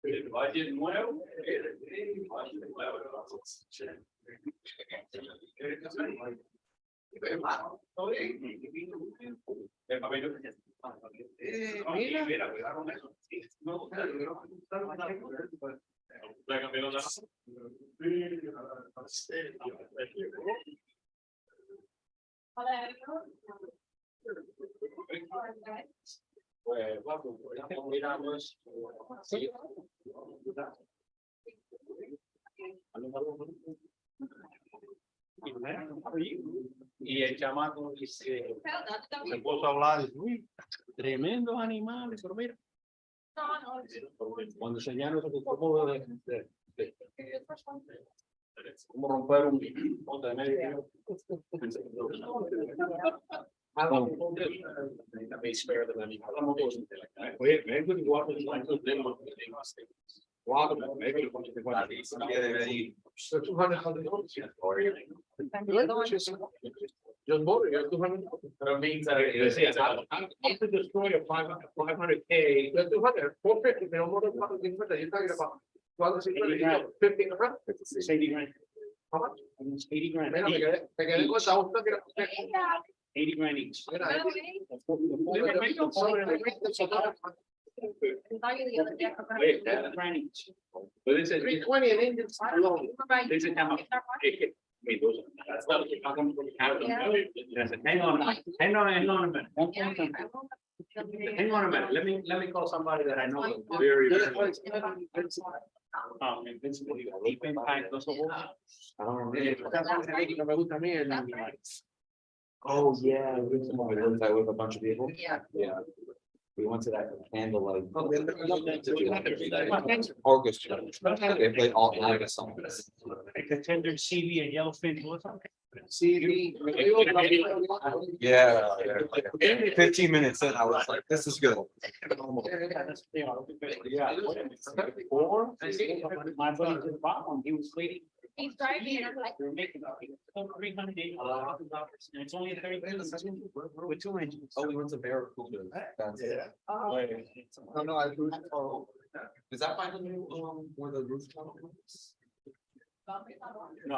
El Valle Nuevo. Pues vamos, miramos. Sí. Y el chamaco dice, se puso a hablar, uy, tremendos animales, pero mira. Cuando enseñaron eso, cómo cómo romper un ponte de medio. Oye, maybe what is like to them, maybe so 200. Just voted, you're 200. That means that I could destroy a 500K. You're 200, 450, pero more than 150, you're talking about 15 around. It's 80 grand. How much? It's 80 grand. Me quedé con esa otra que era 80 grand each. Wait, that's grand each. But it's a 320 and engines. They said, how much? That's not what you're talking about. Hang on a minute. Hang on a minute. Let me call somebody that I know very. Invincible, deep impact, those are. Oh, yeah, with a bunch of people. Yeah. Yeah. We went to that candlelight. Orchestra. They played all night or something. Contender CV and Yellowfin. CD. Yeah. 15 minutes in, I was like, this is good. Yeah. Or my buddy to the bottom, he was waiting. He's driving and I'm like. They're making $380, and it's only 30 minutes with 2 engines. Oh, we went to Barracuda. Yeah. No, no, I. Is that by the new, where the rooftop is? No, I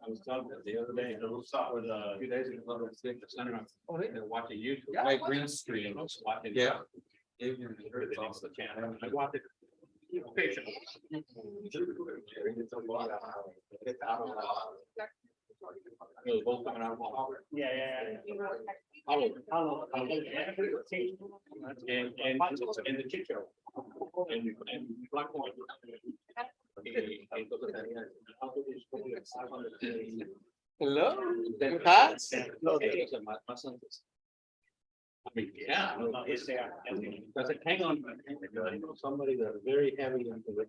was talking the other day, the rooftop was a few days ago, the center. Oh, they're watching YouTube. Right, green screen. I was watching. Yeah. The channel. I watched it. Patient. Both coming out of Walmart. Yeah. How and the chicho. And black one. Hello? I mean, yeah, it's there. Does it hang on? Somebody that's very heavy into the.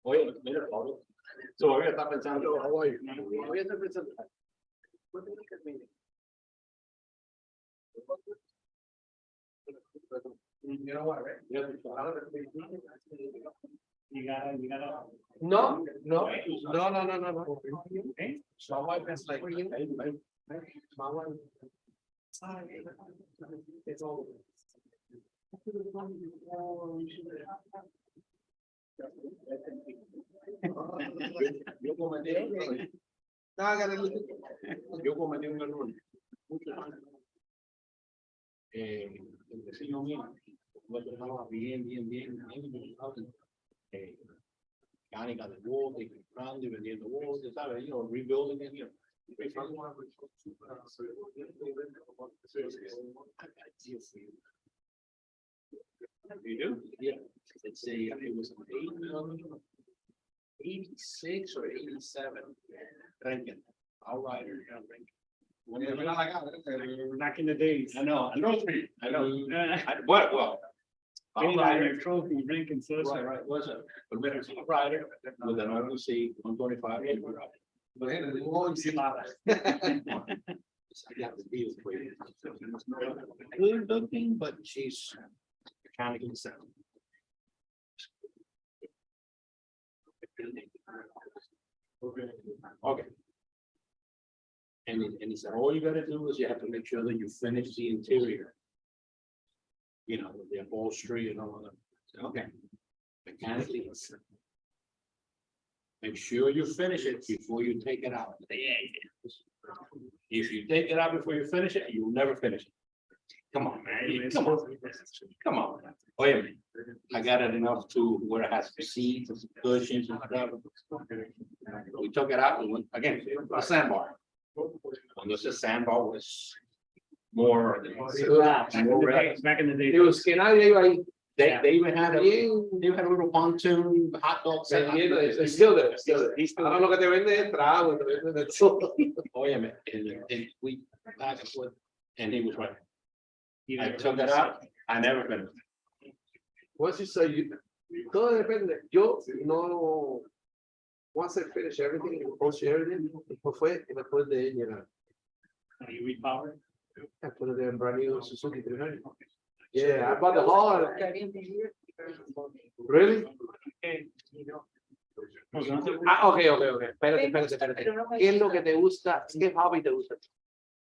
Oye, mira, Pablo. So ahora está pensando, oye, voy a estar pensando. You know what, right? You gotta. No. My wife is like. My wife. It's all. Yo cometí un error. Muchos años. El vecino mío lo trabajaba bien. Mecánica de bote, y comprando y vendiendo botes, ¿sabes? You know, rebuilding it, you know. You do? Yeah. It's it was an 86 or 87 Rankin. Outrider, Rankin. Back in the days. I know. Well, Your trophy, drinking social. Right, was it? A rider with an OC 125. Good looking, but she's mechanically sound. Okay. And he said, all you gotta do is you have to make sure that you finish the interior. You know, with the upholstery and all of that. I said, okay. Mechanically. it's- Make sure you finish it before you take it out. If you take it out before you finish it, you will never finish it. Come on, man, come on, come on. Wait a minute. I got it enough to where it has seats and cushions and stuff. We took it out and went, again, a sandbar. When this is sandbar was more. Back in the day. Digo, que nadie iba ahí. They even had a, Bien, they had a little pontoon hot dog. set. vendiendo, it's still there, still there. Ahora lo que te vende es trago, te vende de todo. Oh, yeah, man, and we back and forth, and he was right. I took it out, I never finished. Once you say you, todo depende. Yo no. Once I finish everything, post everything, después fue y después de llegar. You repower. I put it in brand new Suzuki 300. Yeah, I bought the whole. Really? Ah, okay. Espérate. ¿Qué es lo que te gusta? ¿Qué hobby te gusta?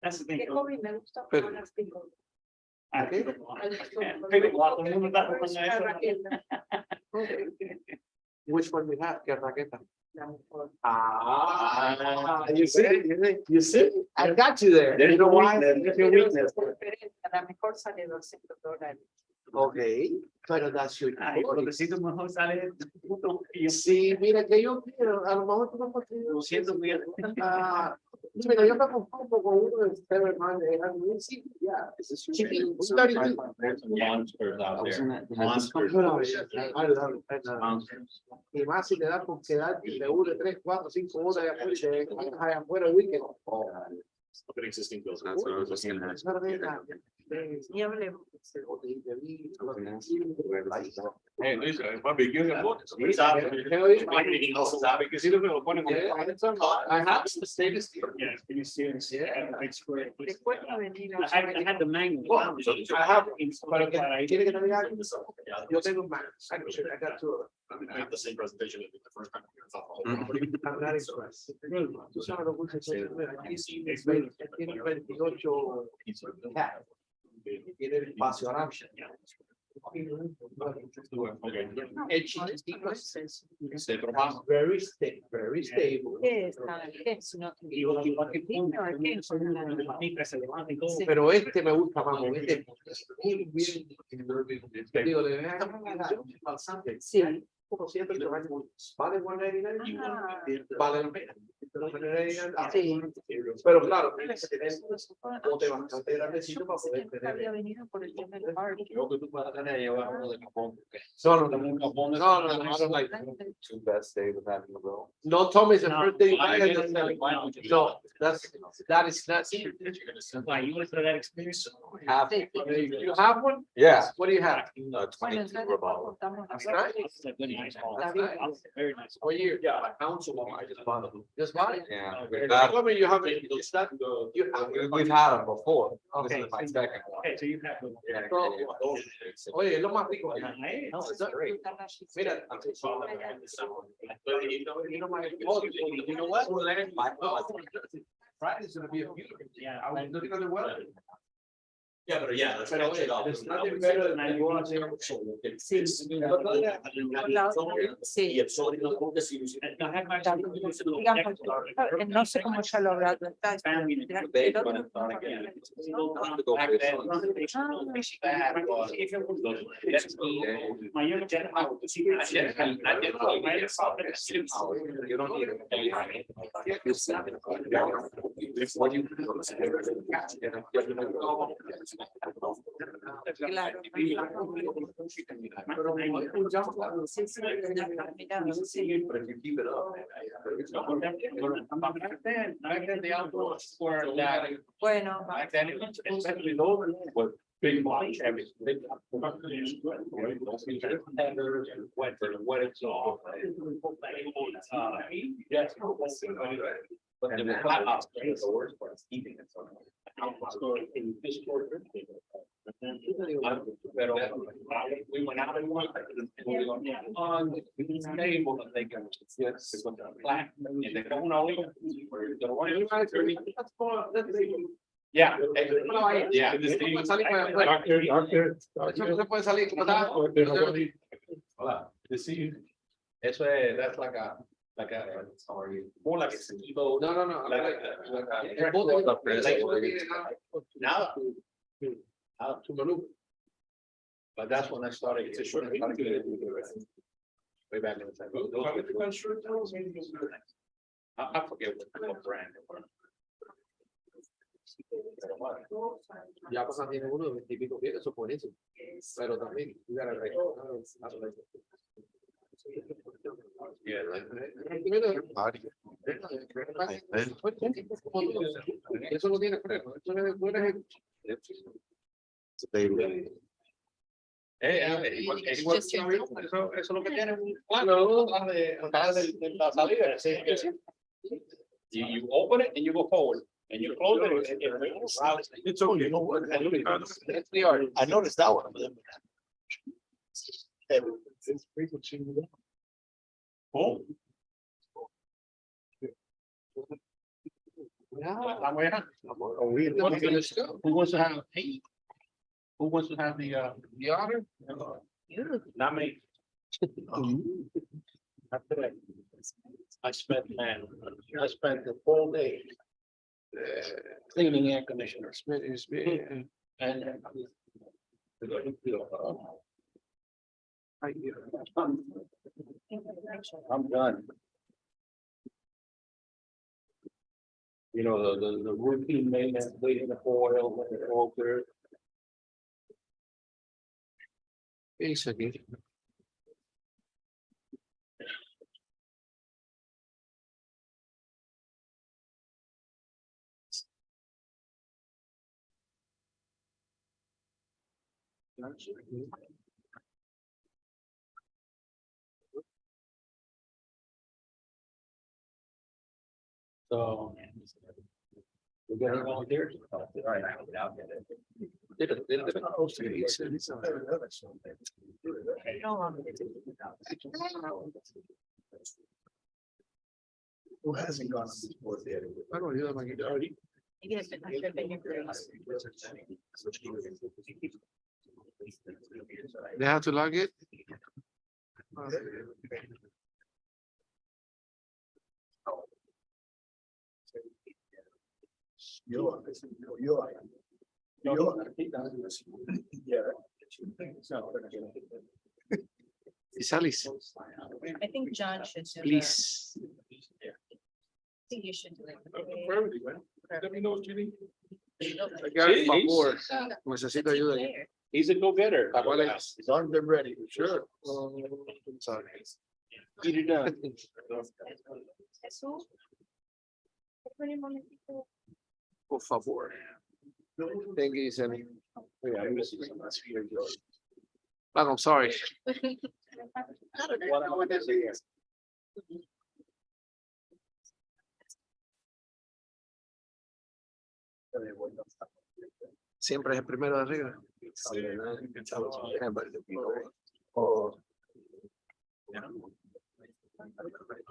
That's the thing. ¿Qué hobby me gusta? Pero- Con las pico. Ah, ¿Qué? todo el mundo está jugando a eso. Okay. Which one we have? ¿Qué raqueta? La mejor. You see, I got you there. There's no why. weakness, there's no weakness. La mejor sale $200. Okay, pero that's your. Ay, por decirlo mejor sale puto y yo Sí, mira que yo quiero, a lo mejor tú no lo siento muy bien. Mira, yo me confundo con uno de ustedes, man, era muy simple, ya. Chiquito, un 32. There's some monsters out there. Monsters. Monsters. Y más si te da por quedar de 1, 3, 4, 5 horas de afuera, y te dejas afuera el weekend. An existing building. That's what I was looking at. Es verdad. Y hablemos. Hey, Lisa, it might be good. Sí, sabe. Because si lo ponen como. I have the status. Yeah, you see it. Yeah. It's great. Recuerda venir I had the manual. Well, I have, pero que Para ir. quiere que te diga algo. Yo tengo más. I got two of them. I have the same presentation as the first time. I thought the whole property. I'm not impressed. Tú sabes lo que es 28 cat. Tiene el espacio ancho. Okay. El chiquitito es Se trabaja. very stable. ¿Qué es? ¿Qué es? No, Igual que punto, que son se levanta y todo. Sí. Pero este me gusta más, este es muy bien. Digo, de verdad, Sí. como siempre, que vale $199, Ah. vale la pena. Sí. Pero claro, tienes que tener o te bastante grandecito para poder Había tener. venido por el tema del parque. Creo que tú vas a tener que llevar uno de Japón. No, Un Japón. I don't like. Two best days of having a bill. No, Tom is the No, first day. I No, get it. that is not. Why, you want to that experience? Half, You have one? yeah, What do you have? Bueno, 22 entonces revolver. contamos That's la- nice. That's a good nice ball. Está bien. That's a very nice. What year? Yeah, like ounce of them, I just bought them. Just bought it? Yeah. I mean, you have it, it's not, you have it. We've had them before. This Okay. is my second one. Okay, so you have. Yeah. Oye, es lo más rico. Hey, No, it's it's not great. Mira, you know what? Friday's gonna be a beautiful. Yeah. I was looking at the weather. Yeah, but yeah, that's. Pero oye, there's nothing better than I go out there. Sí. Sí. Y el sol y los botes y los- Digamos, no sé cómo ya lo habrá tratado. El otro- You don't need it. Claro. Pero Sí, sí, ya terminado, sí. But if you keep it up. Bueno, va. Big blocks, everything. Big blocks. What it's all. Yes. But the flat house, the worst part is keeping it. In this quarter. We went out and won. On the table that they can. Yes. Flat. And they don't know. Yeah. Yeah. Eso no se puede salir como está. Eso es, that's like a, more like a placebo. No. Like now. But that's when I started. It's a short. Way back in the time. I forget what brand. Ya pasa tiene uno de 20 y pico pies, eso es buenísimo. Pero también, eso no tiene freno, eso no Es igual, eso es lo que tiene un plano atrás de la salida. You open it and you go forward. And you close it. It's okay. I noticed that one. Oh. Who wants to have, hey? Who wants to have the honor? Not me. I spent the full day. Cleaning air conditioners. And. I'm done. You know, the routine maintenance, waiting the oil, and the filter. So. We're getting volunteers. All right, I'll get it. Who hasn't gone on this board yet? I don't know, like you already. They have to log it. Salis, I think John should do. please. I think you should do it. Let me know what you need. Favor, necesito ayuda. There. He's a go-getter. It's on them ready, sure. Get it done. Jesús. Espera un momentito. Por favor. Thank you, Sammy. I'm sorry. Siempre es el primero de arriba.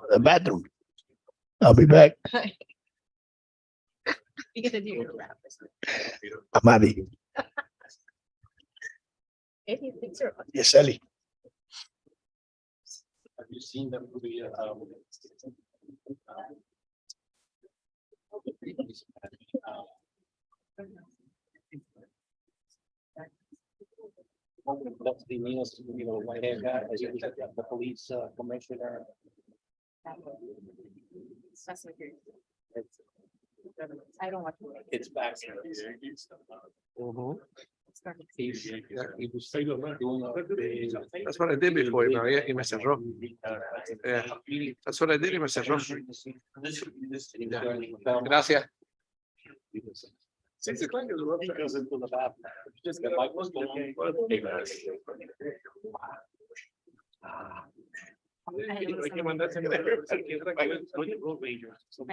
The bathroom. I'll be back. You get to do your rap. I'm out of here. If you think so. Yes, Ellie. Have you seen the movie? That's the meanest, you know, white hair guy, the police commissioner. I don't want to. It's back. That's what I did before, y me cerró. Yeah, that's what I did y me cerró. Gracias. Goes into the bathroom. Just the mic was going. My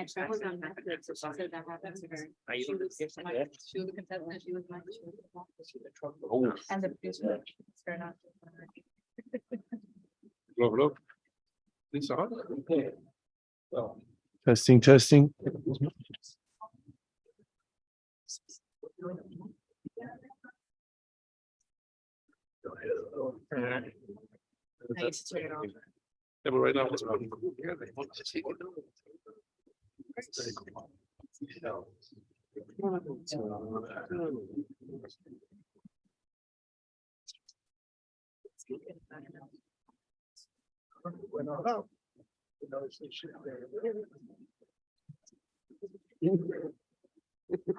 friend was on Netflix, so she said that happened to her. She was the contestant, she was mine. And the producer. Fair enough. It's on. Okay. Well, Testing, testing. I used to turn it off. Yeah, but right now, it's.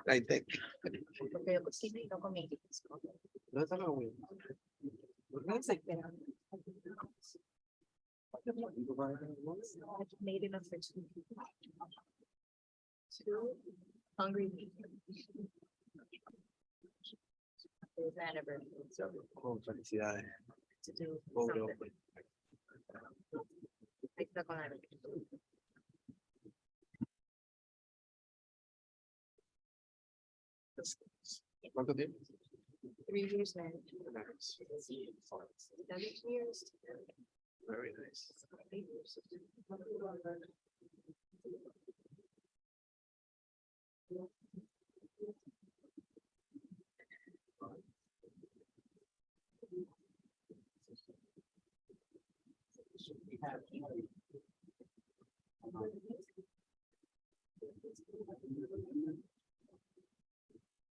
I think. Porque yo sí no comí. No está la wea. Made enough for two people. Two hungry people. It was anniversary. Oh, felicidades. To do Pobre something. hombre. I stuck on it. ¿Cuánto tiempo? 3 years married. 7 years. Very nice. 8 years.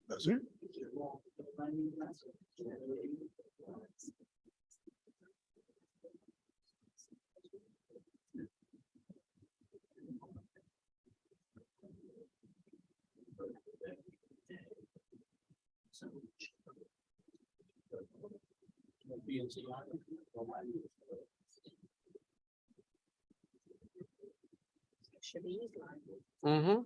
That's it. Should be easy. Mm-hmm.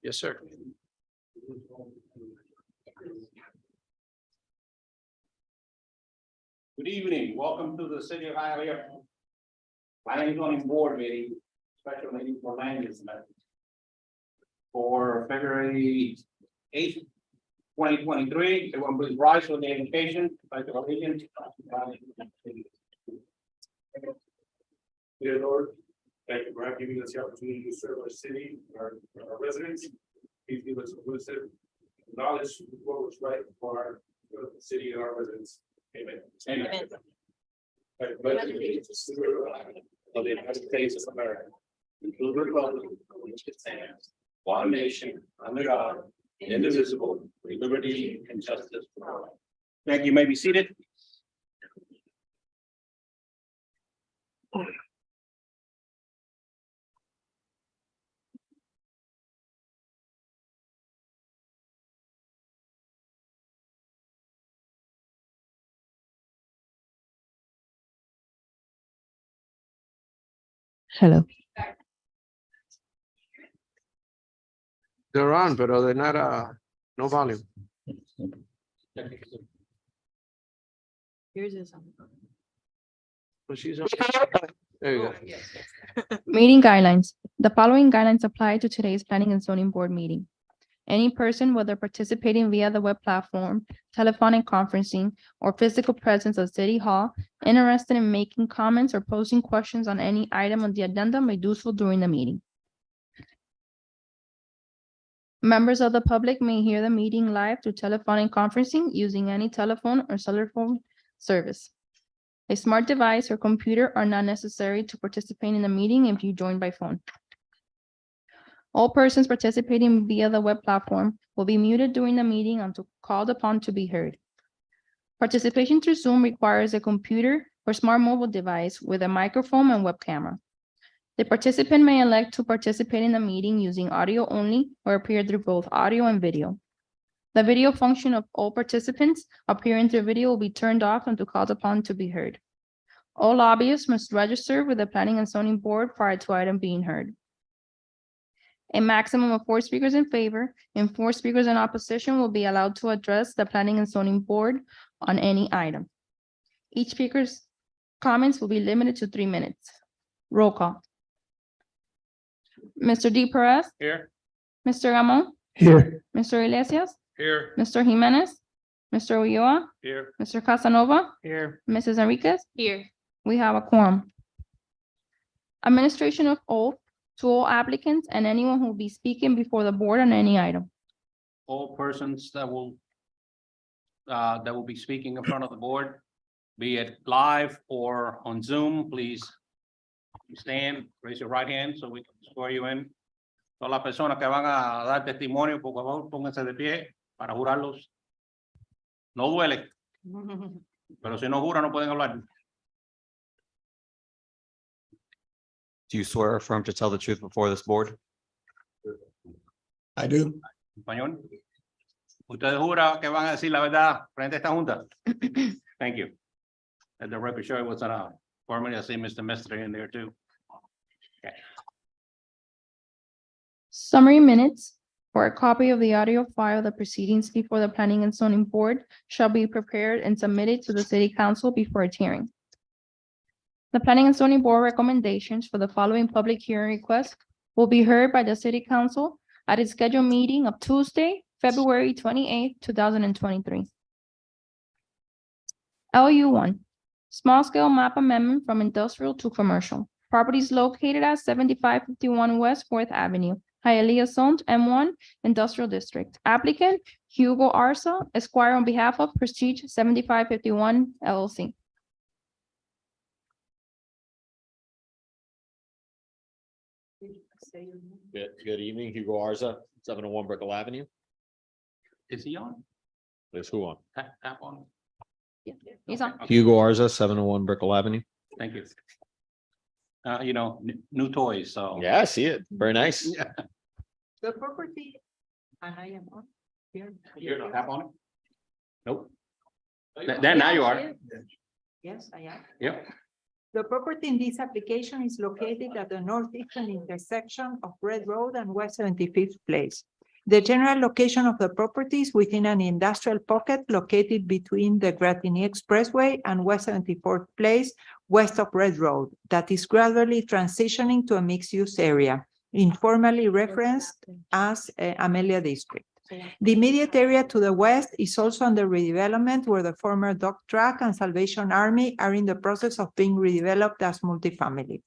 Yes, sir. good evening, welcome to the city of Hialeah. Planning and zoning board meeting, special meeting for land use amendment. For February 8th, 2023, everyone please rise for the invocation, pledge of allegiance. Dear Lord, thank you for giving us the opportunity to serve our city, our residents. Please give us wisdom, knowledge, of what was right for the city and our residents. Amen. Amen. I pledge allegiance to the flag of the United States of America, and to the republic for which it stands, one nation, under God, indivisible, with liberty and justice for all. Thank you, you may be seated. Hello. They're on, but they're not, no volume. Yours is on. But she's on. There you go. Meeting guidelines. The following guidelines apply to today's planning and zoning board meeting. Any person, whether participating via the web platform, telephonic conferencing, or physical presence at City Hall, interested in making comments or posing questions on any item on the agenda may do so during the meeting. Members of the public may hear the meeting live through telephonic conferencing using any telephone or cellular phone service. A smart device or computer are not necessary to participate in the meeting if you join by phone. All persons participating via the web platform will be muted during the meeting until called upon to be heard. Participation through Zoom requires a computer or smart mobile device with a microphone and web camera. The participant may elect to participate in the meeting using audio only or appear through both audio and video. The video function of all participants appearing through video will be turned off until called upon to be heard. All lobbyists must register with the Planning and Zoning Board prior to item being heard. A maximum of 4 speakers in favor and 4 speakers in opposition will be allowed to address the Planning and Zoning Board on any item. Each speaker's comments will be limited to 3 minutes. Roll call. Mr. D. Perez, Here. Mr. Gamon, Here. Mr. Iglesias, Here. Mr. Jimenez, Mr. Ulloa, Here. Mr. Casanova, Here. Mrs. Enriquez. Here. We have a quorum. Administration of oath to all applicants and anyone who will be speaking before the board on any item. All persons that will be speaking in front of the board, be it live or on Zoom, please stand, raise your right hand so we can swear you in. Todas las personas que van a dar testimonio, por favor, pónganse de pie para jurarlos. No duele, pero si no juran no pueden hablar. Do you swear or affirm to tell the truth before this board? I do. Español. ¿Ustedes juran que van a decir la verdad frente a esta junta? Thank you. Let the record show it was for me to see Mr. Mestre in there too. Summary minutes or a copy of the audio file of the proceedings before the Planning and Zoning Board shall be prepared and submitted to the City Council before its hearing. The Planning and Zoning Board recommendations for the following public hearing requests will be heard by the City Council at its scheduled meeting of Tuesday, February 28th, 2023. LU 1, small scale map amendment from industrial to commercial. Properties located at 7551 West 4th Avenue, Hialeah Zoned M1 Industrial District. Applicant Hugo Arza, Esquire, on behalf of Prestige 7551 LLC. Good evening, Hugo Arza, 701 Brickell Avenue. Is he on? There's who on? Tap on. He's on. Okay, Hugo Arza, 701 Brickell Avenue. thank you. You know, new toys, so. Yeah, I see it. Very nice. Yeah. The property, and I am on here. You're not tap on it? Nope. Then now you are. Yes, I am. Yep. The property in this application is located at the northeastern intersection of Red Road and West 75th Place. The general location of the property is within an industrial pocket located between the Gratini Expressway and West 74th Place, west of Red Road, that is gradually transitioning to a mixed-use area, informally referenced as Amelia District. The immediate area to the west is also under redevelopment, where the former dog track and Salvation Army are in the process of being redeveloped as multifamily.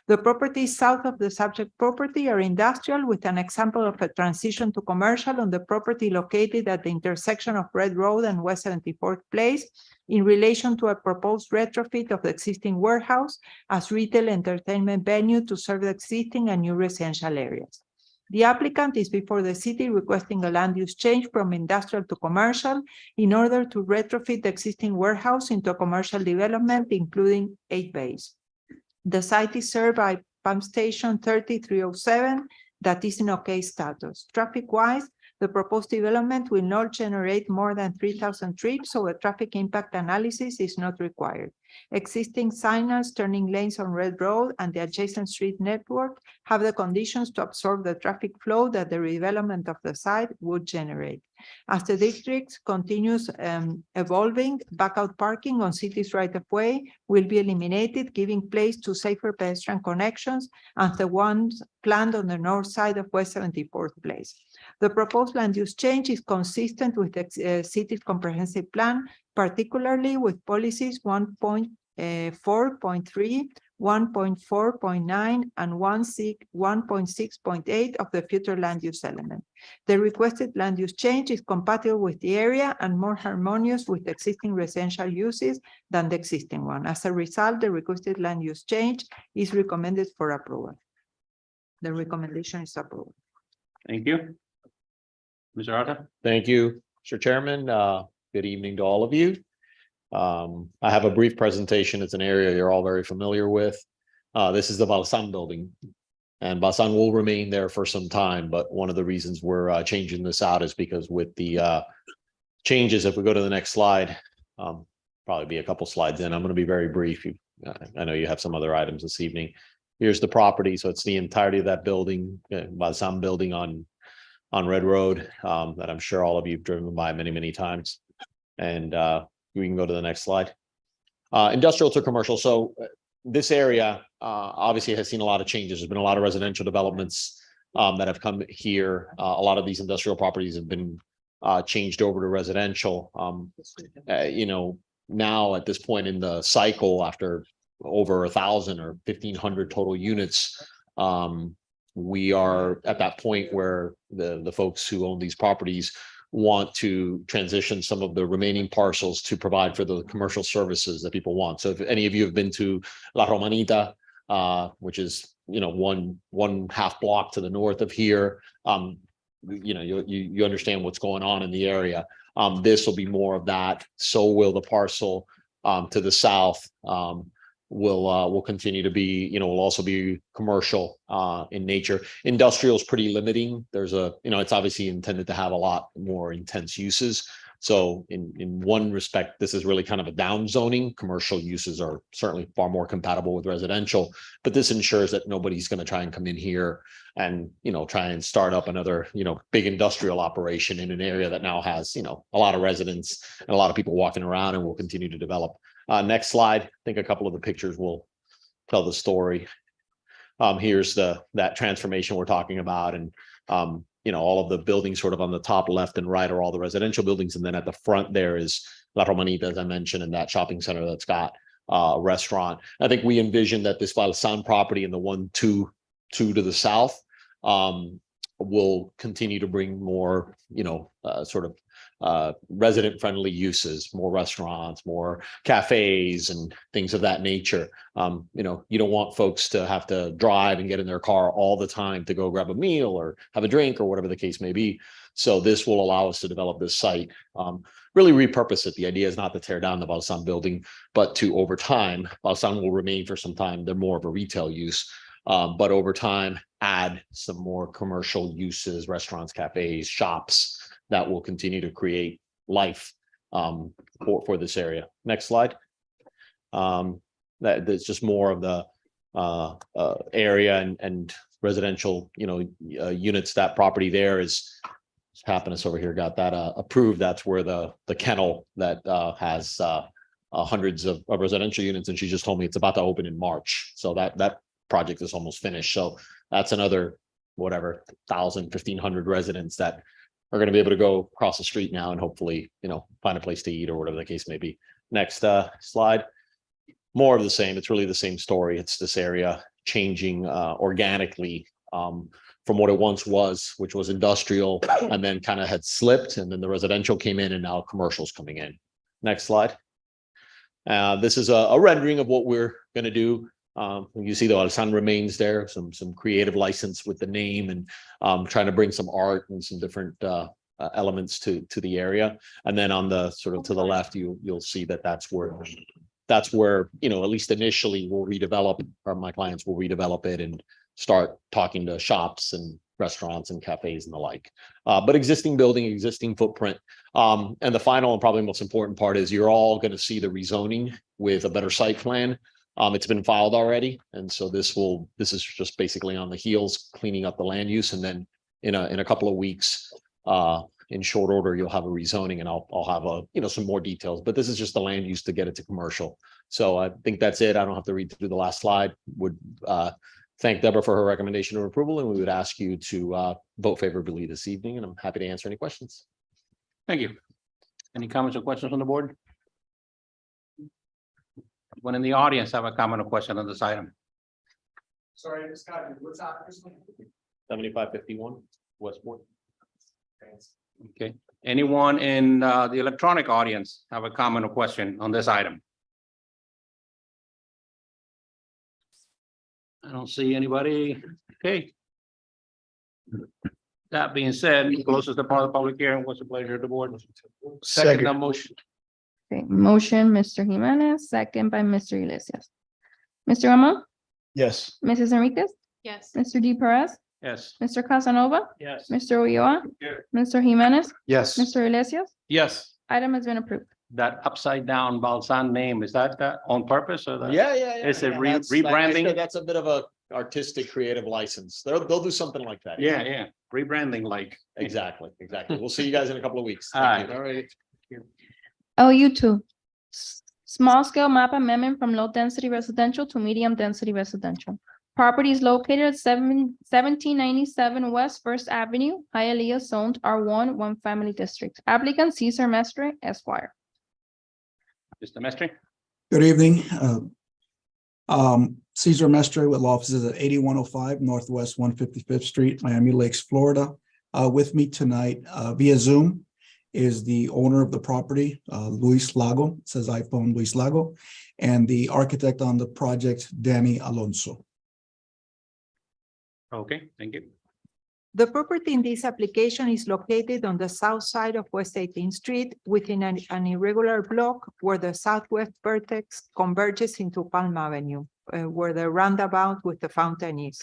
The properties south of the subject property are industrial, with an example of a transition to commercial on the property located at the intersection of Red Road and West 74th Place in relation to a proposed retrofit of the existing warehouse as retail entertainment venue to serve the existing and new residential areas. The applicant is before the city requesting a land use change from industrial to commercial in order to retrofit the existing warehouse into a commercial development, including 8 bays. The site is served by Pump Station 3307 that is in okay status. Traffic-wise, the proposed development will not generate more than 3,000 trips, so a traffic impact analysis is not required. Existing signals, turning lanes on Red Road, and the adjacent street network have the conditions to absorb the traffic flow that the redevelopment of the site would generate. As the district continues evolving, backout parking on city's right-of-way will be eliminated, giving place to safer pedestrian connections and the ones planned on the north side of West 74th Place. The proposed land use change is consistent with the city's comprehensive plan, particularly with policies 1.4.3, 1.4.9, and 1.6.8 of the future land use element. The requested land use change is compatible with the area and more harmonious with existing residential uses than the existing one. As a result, the requested land use change is recommended for approval. The recommendation is approved. Thank you. Mr. Arthur? Thank you, Mr. Chairman. Good evening to all of you. I have a brief presentation. It's an area you're all very familiar with. This is the Balsan building. And Balsan will remain there for some time, but one of the reasons we're changing this out is because with the changes, if we go to the next slide, probably be a couple slides in. I'm going to be very brief. I know you have some other items this evening. Here's the property. So it's the entirety of that building, Balsan building on Red Road, that I'm sure all of you have driven by many, many times. And we can go to the next slide. Industrial to commercial. So this area obviously has seen a lot of changes. There's been a lot of residential developments that have come here. A lot of these industrial properties have been changed over to residential. You know, now at this point in the cycle, after over 1,000 or 1,500 total units, we are at that point where the folks who own these properties want to transition some of the remaining parcels to provide for the commercial services that people want. So if any of you have been to La Romanita, which is, you know, one half block to the north of here, you know, you understand what's going on in the area. This will be more of that. So will the parcel to the south. Will continue to be, you know, will also be commercial in nature. Industrial is pretty limiting. There's a, you know, it's obviously intended to have a lot more intense uses. So in one respect, this is really kind of a down zoning. Commercial uses are certainly far more compatible with residential, but this ensures that nobody's going to try and come in here and, you know, try and start up another, you know, big industrial operation in an area that now has, you know, a lot of residents and a lot of people walking around, and will continue to develop. Next slide. I think a couple of the pictures will tell the story. Here's that transformation we're talking about. And, you know, all of the buildings sort of on the top left and right are all the residential buildings. And then at the front there is La Romanita, as I mentioned, and that shopping center that's got a restaurant. I think we envision that this Balsan property and the 1-2 to the south will continue to bring more, you know, sort of resident friendly uses, more restaurants, more cafes and things of that nature. You know, you don't want folks to have to drive and get in their car all the time to go grab a meal or have a drink or whatever the case may be. So this will allow us to develop this site, really repurpose it. The idea is not to tear down the Balsan building, but to, over time, Balsan will remain for some time. They're more of a retail use, but over time, add some more commercial uses, restaurants, cafes, shops, that will continue to create life for this area. Next slide. That's just more of the area and residential, you know, units. That property there is Happiness over here got that approved. That's where the kennel that has hundreds of residential units, and she just told me it's about to open in March. So that project is almost finished. So that's another whatever 1,000, 1,500 residents that are going to be able to go across the street now and hopefully, you know, find a place to eat or whatever the case may be. Next slide. More of the same. It's really the same story. It's this area changing organically from what it once was, which was industrial, and then kind of had slipped, and then the residential came in, and now commercial's coming in. Next slide. This is a rendering of what we're going to do. You see the Balsan remains there, some creative license with the name, and trying to bring some art and some different elements to the area. And then on the sort of to the left, you'll see that that's where, you know, at least initially we'll redevelop, or my clients will redevelop it and start talking to shops and restaurants and cafes and the like. But existing building, existing footprint. And the final and probably most important part is you're all going to see the rezoning with a better site plan. It's been filed already. And so this is just basically on the heels, cleaning up the land use. And then in a couple of weeks, in short order, you'll have a rezoning, and I'll have some more details, but this is just the land use to get it to commercial. So I think that's it. I don't have to read through the last slide. Would thank Deborah for her recommendation of approval, and we would ask you to vote favorably this evening, and I'm happy to answer any questions. Thank you. Any comments or questions on the board? Anyone in the audience have a comment or question on this item? Sorry, Scott, what's that? 7551 Westport. Okay. Anyone in the electronic audience have a comment or question on this item? I don't see anybody. Okay. That being said, closes the part of the public hearing. What's the pleasure of the board? Second. That motion. Okay, motion, Mr. Jimenez, second by Mr. Iglesias. Mr. Ramon, Yes. Mrs. Enriquez, Yes. Mr. D. Perez, Yes. Mr. Casanova, Yes. Mr. Ulloa, Here. Mr. Jimenez, Yes. Mr. Iglesias, Yes. item has been approved. That upside down Balsan name, is that on purpose or that? Yeah. It's a yeah, that's- rebranding? That's a bit of a artistic creative license. They'll do something like that. Yeah, rebranding like. Exactly. We'll see you guys in a couple of weeks. All Thank right. you. All right. LU2, small scale map amendment from low density residential to medium density residential. Property is located at 1797 West First Avenue, Hialeah, zoned R1, one family district. Applicant Cesar Mestre, Esquire. Mr. Mestre? Good evening. Cesar Mestre with law offices at 8105 Northwest 155th Street, Miami Lakes, Florida. With me tonight via Zoom is the owner of the property, Luis Lago, it says iPhone Luis Lago, and the architect on the project, Danny Alonso. Okay, thank you. The property in this application is located on the south side of West 18th Street within an irregular block where the southwest vertex converges into Palm Avenue, where the roundabout with the fountain is.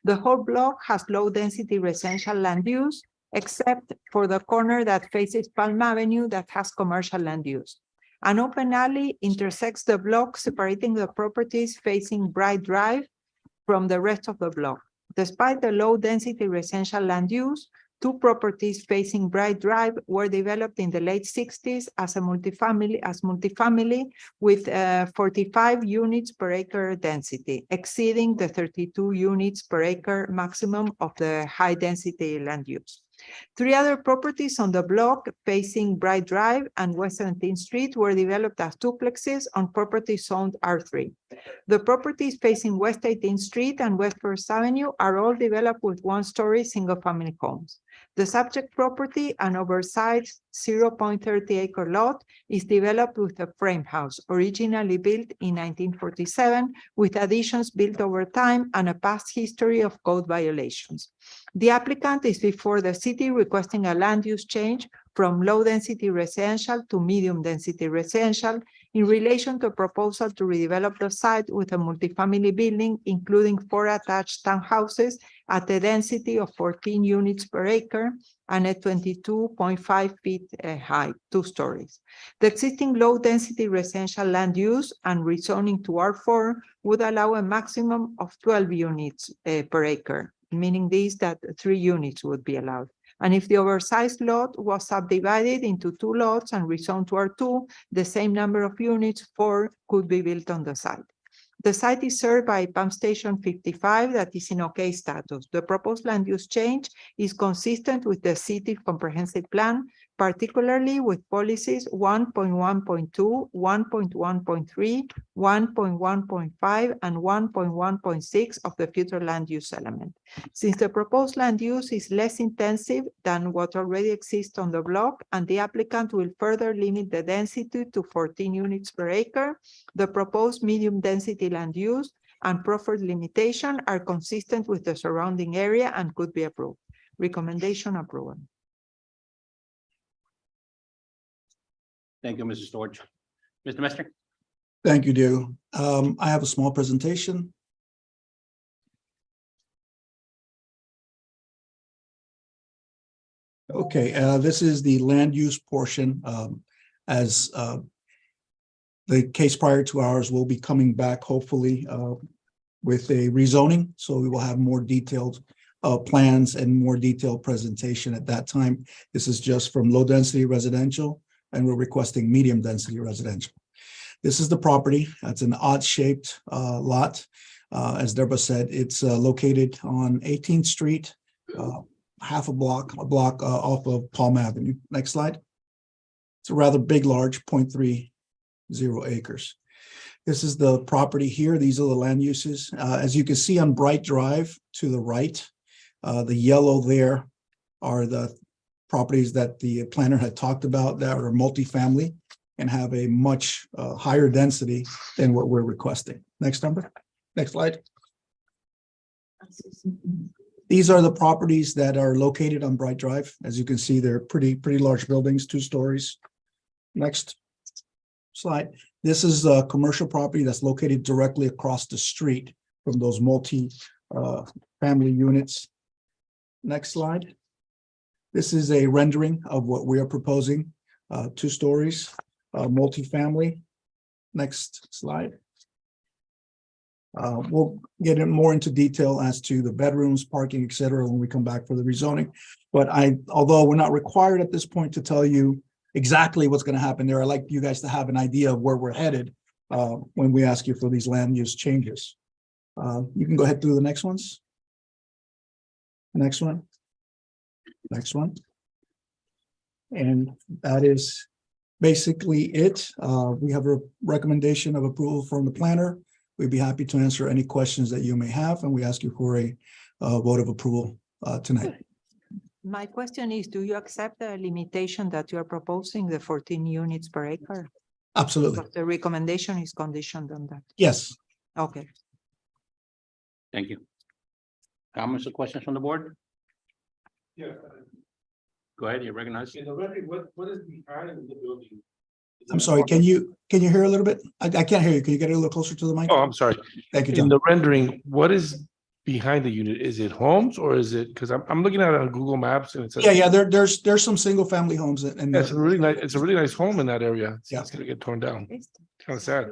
The whole block has low-density residential land use, except for the corner that faces Palm Avenue that has commercial land use. An open alley intersects the block, separating the properties facing Bright Drive from the rest of the block. Despite the low-density residential land use, two properties facing Bright Drive were developed in the late 60s as multifamily with 45 units per acre density, exceeding the 32 units per acre maximum of the high-density land use. Three other properties on the block facing Bright Drive and West 17th Street were developed as duplexes on properties zoned R3. The properties facing West 18th Street and West First Avenue are all developed with one-story single-family homes. The subject property, an oversized 0.30 acre lot, is developed with a frame house, originally built in 1947, with additions built over time and a past history of code violations. The applicant is before the city requesting a land use change from low-density residential to medium-density residential in relation to a proposal to redevelop the site with a multifamily building, including 4 attached townhouses at a density of 14 units per acre and at 22.5 feet high, 2 stories. The existing low-density residential land use and rezoning to R4 would allow a maximum of 12 units per acre, meaning this that 3 units would be allowed. And if the oversized lot was subdivided into 2 lots and rezoned to R2, the same number of units, 4, could be built on the site. The site is served by Pump Station 55 that is in okay status. The proposed land use change is consistent with the city comprehensive plan, particularly with policies 1.1.2, 1.1.3, 1.1.5, and 1.1.6 of the future land use element. Since the proposed land use is less intensive than what already exists on the block, and the applicant will further limit the density to 14 units per acre, the proposed medium density land use and proffered limitation are consistent with the surrounding area and could be approved. Recommendation approval. Thank you, Mrs. George. Mr. Mestre? Thank you, Diego. I have a small presentation. Okay, this is the land use portion. As the case prior to ours will be coming back, hopefully, with a rezoning. So we will have more detailed plans and more detailed presentation at that time. This is just from low density residential, and we're requesting medium density residential. This is the property. That's an odd shaped lot. As Deborah said, it's located on 18th Street, half a block off of Palm Avenue. Next slide. It's a rather big, large 0.30 acres. This is the property here. These are the land uses. As you can see on Bright Drive to the right, the yellow there are the properties that the planner had talked about that are multifamily and have a much higher density than what we're requesting. Next number, next slide. These are the properties that are located on Bright Drive. As you can see, they're pretty large buildings, 2 stories. Next slide. This is a commercial property that's located directly across the street from those family units. Next slide. This is a rendering of what we are proposing, 2 stories, multifamily. Next slide. We'll get in more into detail as to the bedrooms, parking, et cetera, when we come back for the rezoning. But although we're not required at this point to tell you exactly what's going to happen there, I'd like you guys to have an idea of where we're headed when we ask you for these land use changes. You can go ahead through the next ones. Next one. Next one. And that is basically it. We have a recommendation of approval from the planner. We'd be happy to answer any questions that you may have, and we ask you for a vote of approval tonight. My question is, do you accept the limitation that you are proposing, the 14 units per acre? Absolutely. But the recommendation is conditioned on that. Yes. Okay. Thank you. Comments or questions from the board? Yeah. Go ahead, you recognize. In the rendering, what is behind the building? I'm sorry, can you hear a little bit? I can't hear you. Can you get a little closer to the mic? Oh, I'm sorry. Thank you, In John. the rendering, what is behind the unit? Is it homes or is it, because I'm looking at it on Google Maps and it says. Yeah, there's some single family homes and Yeah, it's a really nice home in that area. Yeah. It's gonna get torn down. Kind of sad.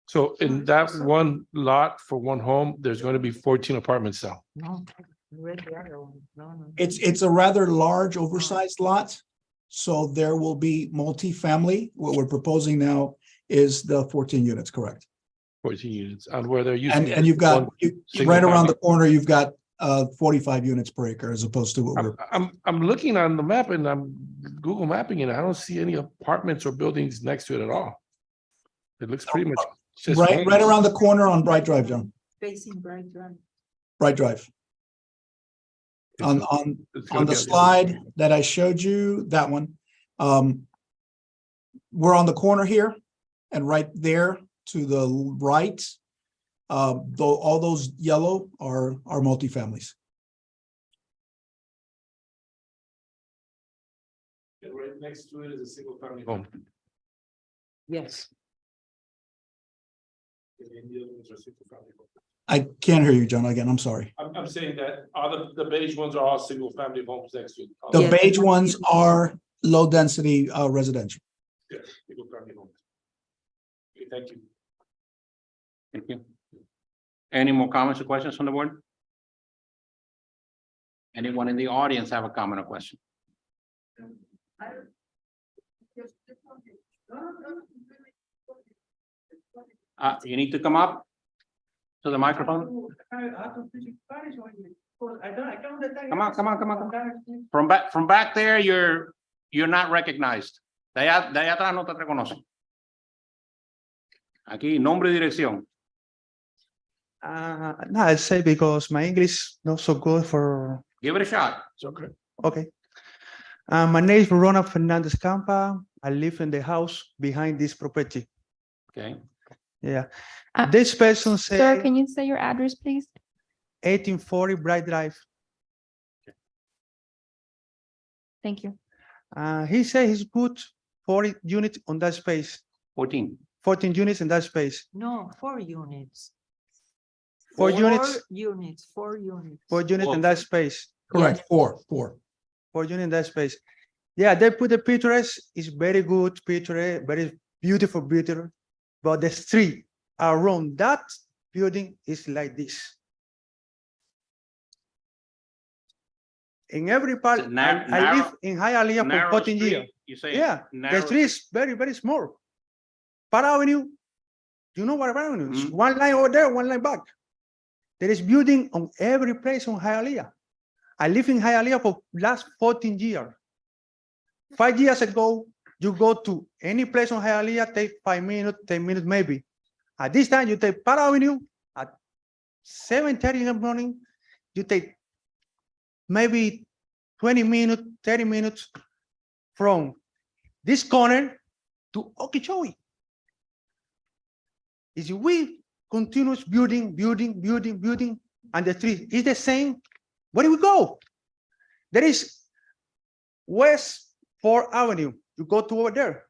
So in that one lot for one home, there's going to be 14 apartments now. No, read the other one. No. it's a rather large oversized lot. So there will be multifamily. What we're proposing now is the 14 units, correct? 14 units on where they're using. And you've got, one right around the single corner, you've got 45 units per acre as opposed to what we're, I'm looking on the map and I'm Google mapping it. I don't see any apartments or buildings next to it at all. It looks pretty much. just right homes. around the corner on Bright Drive, John, Facing Bright Drive. Bright Drive. It's On gonna the be on the other slide that I showed you, that one. We're on the corner here and right there to the right. Though all those yellow are multifamilies. And right next to it is a single family home. Yes. And the other ones are single family homes. I can't hear you, John, again, I'm sorry. I'm saying that all the beige ones are all single family homes next to it. The Yes. beige ones are low density residential. Yes, single family homes. Okay, thank you. Thank you. Any more comments or questions from the board? Anyone in the audience have a comment or question? You need to come up to the microphone. Come on. From back there, you're not recognized. De allá atrás no te reconocen. Aquí, nombre y dirección. No, I say because my English not so good for. Give it a shot. It's okay. Okay. My name is Ronald Fernandez Campa. I live in the house behind this property. Okay. Yeah. Uh, This person Sir, said can you say your address, please? 1840 Bright Drive. Thank you. He said he's put 40 units on that space, 14. 14 units in that space. No, 4 units. 4 units, 4 units. 4 units in that space. Correct, four. 4 units in that space. Yeah, they put the pictures. It's very good picture, very beautiful. But the street around that building is like this. In every part, It's a I live in Hialeah for Narrow 14 street, years. You say. Yeah, the narrow street is very, very small. Park Avenue, you know what Park Avenue is? Mhm. One line over there, one line back. There is building on every place on Hialeah. I live in Hialeah for last 14 years. 5 years ago, you go to any place on Hialeah, take 5 minutes, 10 minutes maybe. At this time, you take Park Avenue at 7:30 in the morning, you take maybe 20 minutes, 30 minutes from this corner to Okeechobee. If we continue building, and the street is the same, where do we go? There is West 4th Avenue. You go to over there.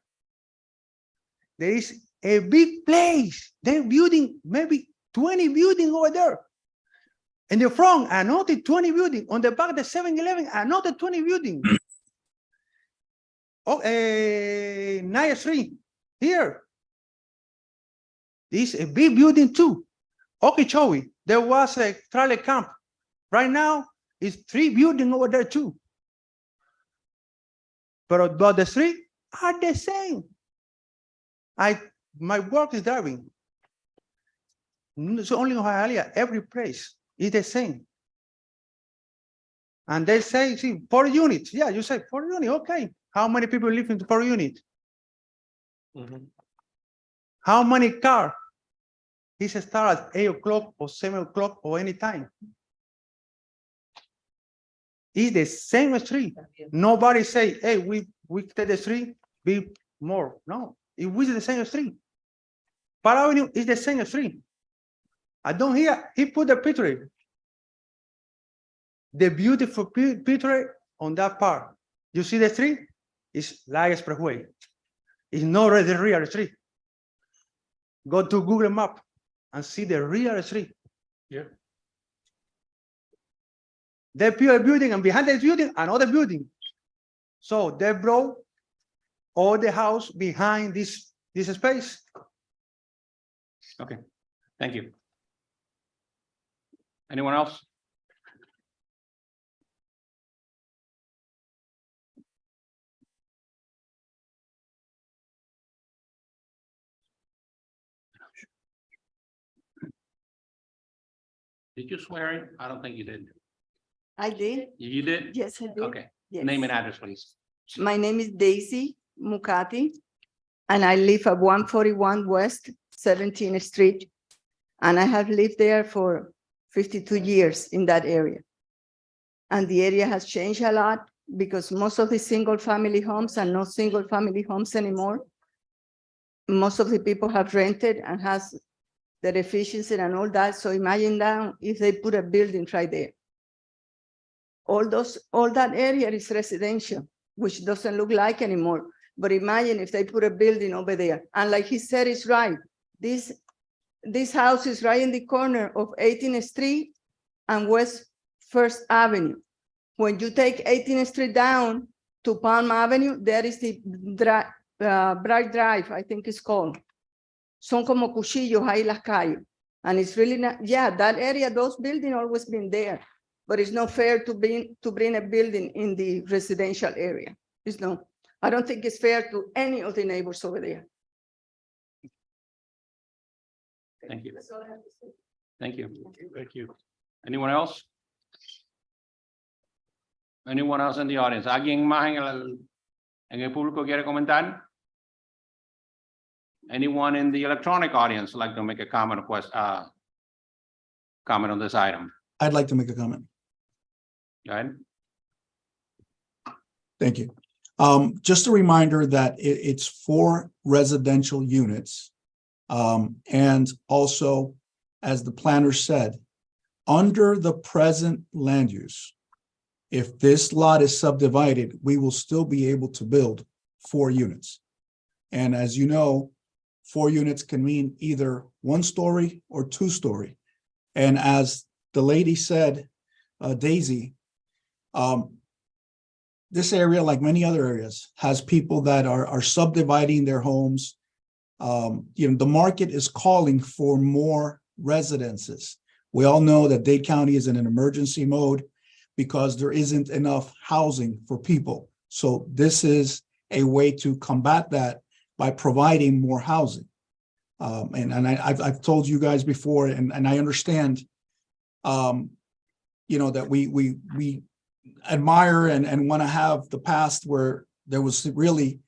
There is a big place. They're building maybe 20 buildings over there. In the front, another 20 buildings. On the back, the 7-Eleven, another 20 buildings. Oh, 9th Street here. This is a big building too. Okeechobee, there was a trailer camp. Right now, it's 3 buildings over there too. But the street are the same. My work is driving. So only in Hialeah, every place is the same. And they say, see, 4 units. Yeah, you say 4 units, okay. How many people live in the 4 units? How many cars? He start at 8 o'clock or 7 o'clock or any time. It's the same street. Nobody say, hey, we take the street, be more. No, it was the same street. Park Avenue is the same street. I don't hear, he put the picture. The beautiful picture on that part. You see the street? It's like expressway. It's not the real street. Go to Google Map and see the real street. Yeah. They build a building, and behind the building, another building. So they brought all the house behind this space. Okay, thank you. Anyone else? Did you swear in? I don't think you did. I did. You did? Yes, I did. Okay, Yes. name and address, please. My name is Daisy Mukati, and I live at 141 West 17th Street. And I have lived there for 52 years in that area. And the area has changed a lot because most of the single family homes are not single family homes anymore. Most of the people have rented and has the efficiency and all that. So imagine that if they put a building right there. All that area is residential, which doesn't look like anymore. But imagine if they put a building over there. And like he said, it's right. This house is right in the corner of 18th Street and West 1st Avenue. When you take 18th Street down to Palm Avenue, there is the Bright Drive, I think it's called. Son como cuchillos ahí las calles. And it's really not, yeah, that area, those buildings always been there. But it's not fair to bring a building in the residential area. It's no, I don't think it's fair to any of the neighbors over there. Thank you. Thank you. Thank you. Anyone else? Anyone else in the audience? ¿Alguien más en el público quiere comentar? Anyone in the electronic audience like to make a comment or comment on this item? I'd like to make a comment. Go ahead. Thank you. Just a reminder that it's 4 residential units. And also, as the planner said, under the present land use, if this lot is subdivided, we will still be able to build 4 units. And as you know, 4 units can mean either 1-story or 2-story. And as the lady said, Daisy, this area, like many other areas, has people that are subdividing their homes. The market is calling for more residences. We all know that Dade County is in an emergency mode because there isn't enough housing for people. So this is a way to combat that by providing more housing. And I've told you guys before, and I understand, that we admire and want to have the past where there was really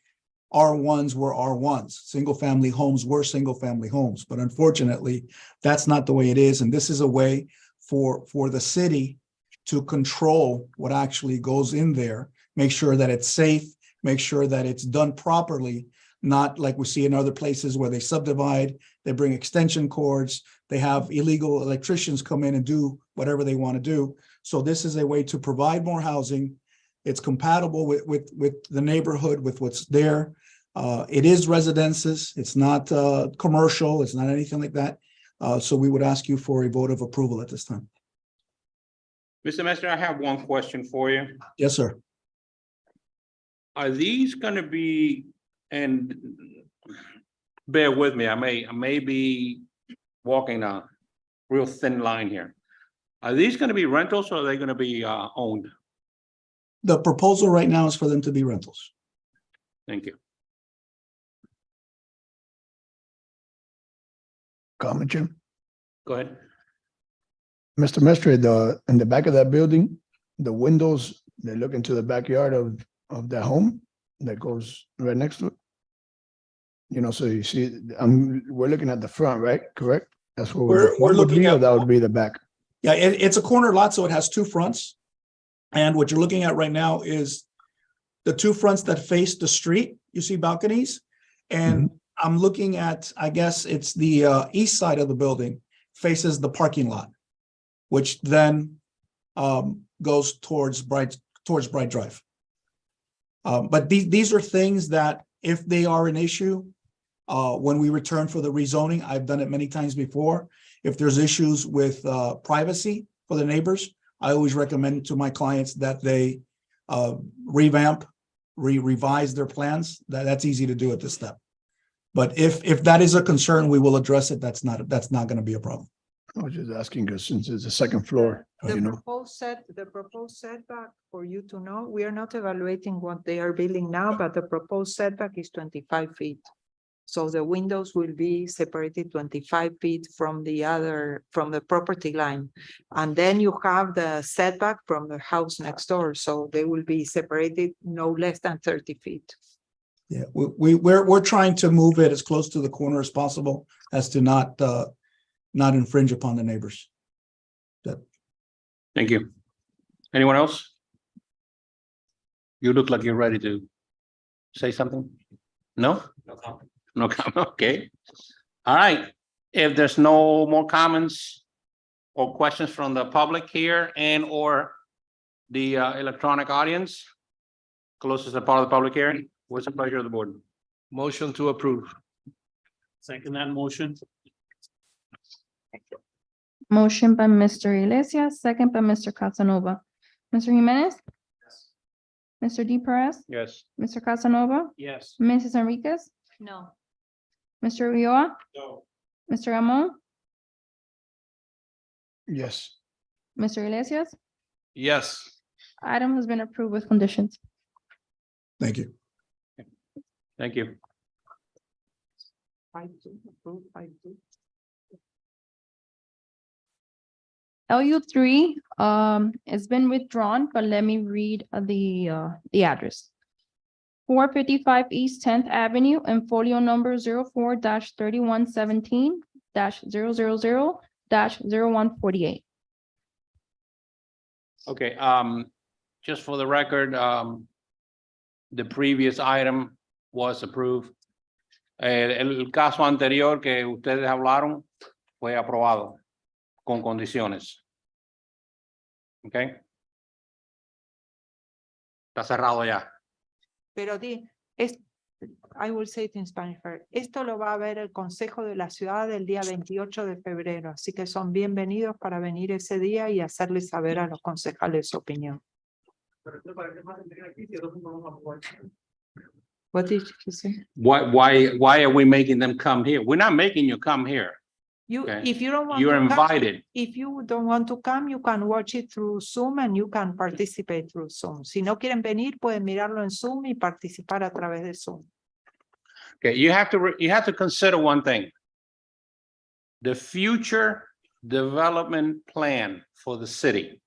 R1s were R1s, single family homes were single family homes. But unfortunately, that's not the way it is. And this is a way for the city to control what actually goes in there, make sure that it's safe, make sure that it's done properly, not like we see in other places where they subdivide, they bring extension cords, they have illegal electricians come in and do whatever they want to do. So this is a way to provide more housing. It's compatible with the neighborhood, with what's there. It is residences. It's not commercial. It's not anything like that. So we would ask you for a vote of approval at this time. Mr. Messer, I have one question for you. Yes, sir. Are these gonna be, and bear with me, I may be walking a real thin line here. Are these gonna be rentals or are they gonna be owned? The proposal right now is for them to be rentals. Thank you. Comment, Jim? Go ahead. Mr. Mestre, in the back of that building, the windows, they look into the backyard of the home that goes right next to it. You know, so you see, we're looking at the front, right? Correct? That's where We're the front would looking be, or at- that would be the back. Yeah, it's a corner lot, so it has two fronts. And what you're looking at right now is the two fronts that face the street. You see balconies. And I'm looking at, I guess it's the east side of the building faces the parking lot, which then goes towards Bright Drive. But these are things that if they are an issue, when we return for the rezoning, I've done it many times before. If there's issues with privacy for the neighbors, I always recommend to my clients that they revise their plans. That's easy to do at this step. But if that is a concern, we will address it. That's not going to be a problem. I was just asking because since it's a second floor, The you know. proposed setback, for you to know, we are not evaluating what they are building now, but the proposed setback is 25 feet. So the windows will be separated 25 feet from the property line. And then you have the setback from the house next door, so they will be separated no less than 30 feet. Yeah, we're trying to move it as close to the corner as possible as to not infringe upon the neighbors. Thank you. Anyone else? You look like you're ready to say something? No? No comment, okay. All right, if there's no more comments or questions from the public here and or the electronic audience, closes the part of the public hearing. What's the pleasure of the board? Motion to approve. Second that motion. Motion by Mr. Iglesias, second by Mr. Casanova. Mr. Jimenez? Mr. D. Perez? Yes. Mr. Casanova? Yes. Mrs. Enriquez? No. Mr. Ulloa? No. Mr. Amon? Yes. Mr. Iglesias? Yes. Item has been approved with conditions. Thank you. Thank you. 5-2, approved, 5-2. LU3 has been withdrawn, but let me read the address. 455 East 10th Avenue and folio number 04-3117-000-0148. Okay, just for the record, the previous item was approved. El caso anterior que ustedes hablaron fue aprobado con condiciones. Okay. Está cerrado ya. Pero I will say it in Spanish first. Esto lo va a ver el Consejo de la Ciudad el día 28 de febrero, así que son bienvenidos para venir ese día y hacerles saber a los concejales su opinión. What did you say? Why are we making them come here? We're not making you come here. Okay. If you don't want You're to come, invited. if you don't want to come, you can watch it through Zoom and you can participate through Zoom. Si no quieren venir, pueden mirarlo en Zoom y participar a través de Zoom. Okay, you have to consider one thing. The future development plan for the city.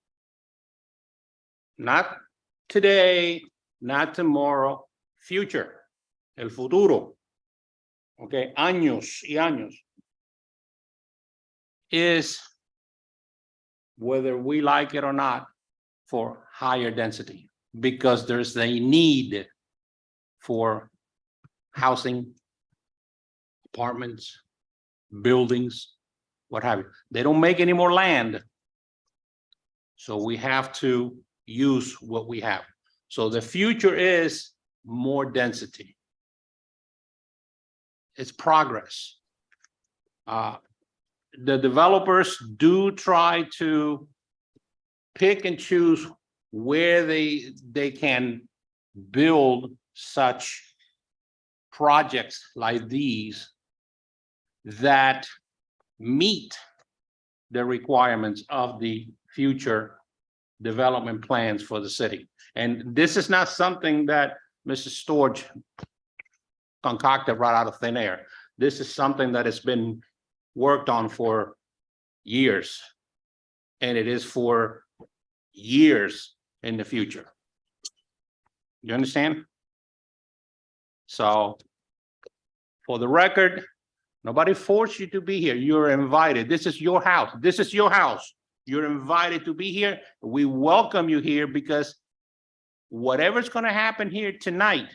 Not today, not tomorrow, future, el futuro. Okay, años y años. Is, whether we like it or not, for higher density, because there's a need for housing, apartments, buildings, what have you. They don't make any more land. So we have to use what we have. So the future is more density. It's progress. The developers do try to pick and choose where they can build such projects like these that meet the requirements of the future development plans for the city. And this is not something that Mrs. Storch concocted right out of thin air. This is something that has been worked on for years. And it is for years in the future. You understand? So for the record, nobody forced you to be here. You're invited. This is your house. This is your house. You're invited to be here. We welcome you here because whatever's going to happen here tonight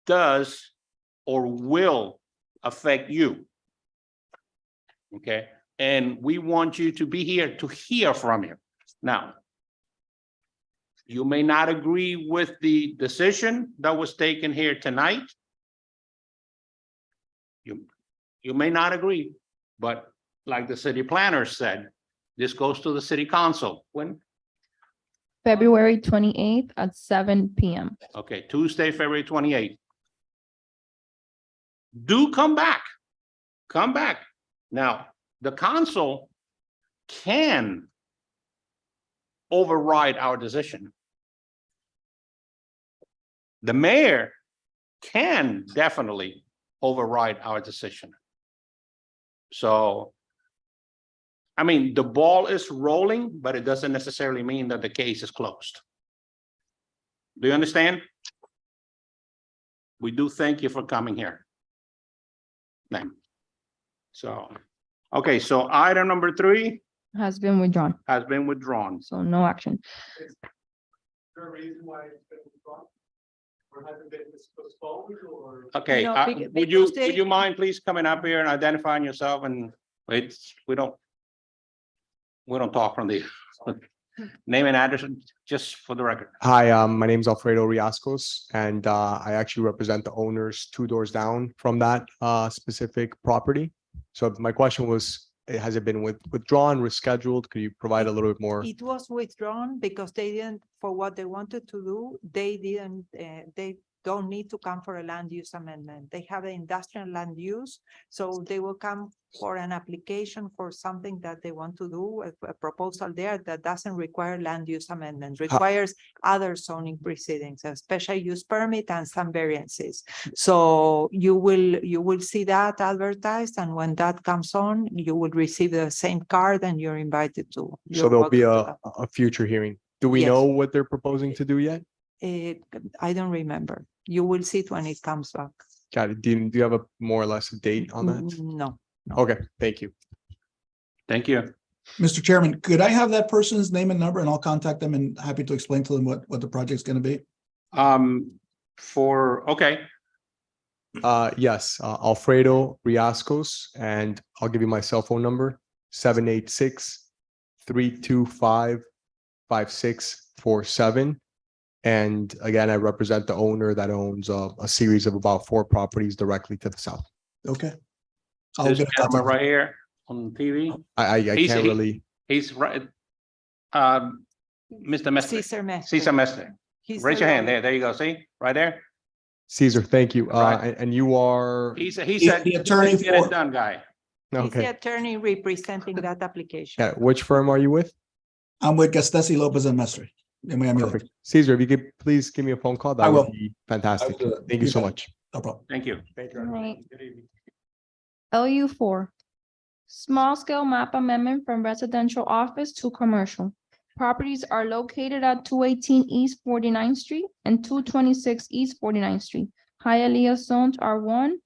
does or will affect you. Okay? And we want you to be here to hear from you. Now, you may not agree with the decision that was taken here tonight. You may not agree, but like the city planner said, this goes to the city council. When? February 28th at 7 p.m. Okay, Tuesday, February 28th. Do come back. Come back. Now, the council can override our decision. The mayor can definitely override our decision. So, I mean, the ball is rolling, but it doesn't necessarily mean that the case is closed. Do you understand? We do thank you for coming here. Ma'am. So, okay, so item number 3 Has been withdrawn, has been withdrawn. so no action. Is there a reason why it's been withdrawn? Or has it been postponed or? Okay, No, would you mind please coming up here and identifying yourself and we don't talk from the name and address just for the record. Hi, my name's Alfredo Riascos, and I actually represent the owners 2 doors down from that specific property. So my question was, has it been withdrawn, rescheduled? Could you provide a little bit more? It was withdrawn because they didn't, for what they wanted to do, they didn't, they don't need to come for a land use amendment. They have an industrial land use, so they will come for an application for something that they want to do, a proposal there that doesn't require land use amendment, requires other zoning proceedings, a special use permit and some variances. So you will see that advertised, and when that comes on, you will receive the same card and you're invited to. So there'll be a future hearing. Do we Yes. know what they're proposing to do yet? I don't remember. You will see it when it comes back. Got it. Do you have a more or less a date on that? No. Okay, thank you. Thank you. Mr. Chairman, could I have that person's name and number and I'll contact them and happy to explain to them what the project's gonna be? Okay, Yes, Alfredo Riascos, and I'll give you my cell phone number, 786-325-5647. And again, I represent the owner that owns a series of about 4 properties directly to the south. Okay. I'll this get a gentleman contact. right here on TV. I He's- can't he- really, He's right. Mr. Mestre. Cesar Mestre. Cesar Mestre. He's Raise the your hand. lawyer. There you go. See, right there. Caesar, thank you. Right. And you are, He He's said, the attorney "Get it for- done, guy." He's the okay. attorney representing that application. Yeah, which firm are you with? I'm with Gastesi Lopez and Mestre in Miami. Lakes. Perfect. Caesar, if you could please give me a phone call, I that will. would be fantastic. I will do it. Thank you so You bet. much. No problem. Thank you. Right. LU4, small scale map amendment from residential office to commercial. Properties are located at 218 East 49th Street and 226 East 49th Street. Hialeah zones are one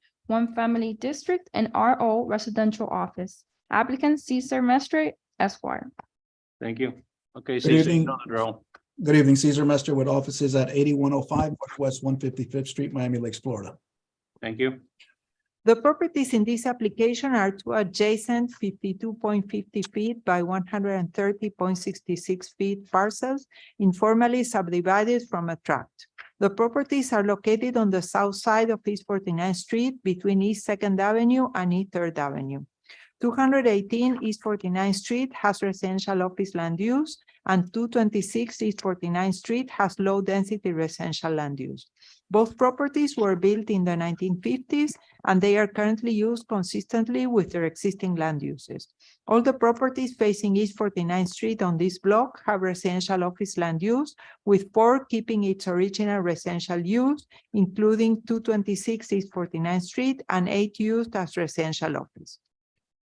family district, and RO residential office. Applicant Cesar Mestre, Esquire. Thank you. Okay, Good Cesar, you evening. know the drill. Good evening, Cesar Mestre with offices at 8105 Northwest 155th Street, Miami Lakes, Florida. Thank you. The properties in this application are two adjacent 52.50 feet by 130.66 feet parcels informally subdivided from a tract. The properties are located on the south side of East 49th Street between East 2nd Avenue and East 3rd Avenue. 218 East 49th Street has residential office land use, and 226 East 49th Street has low-density residential land use. Both properties were built in the 1950s, and they are currently used consistently with their existing land uses. All the properties facing East 49th Street on this block have residential office land use, with 4 keeping its original residential use, including 226 East 49th Street and 8 used as residential office.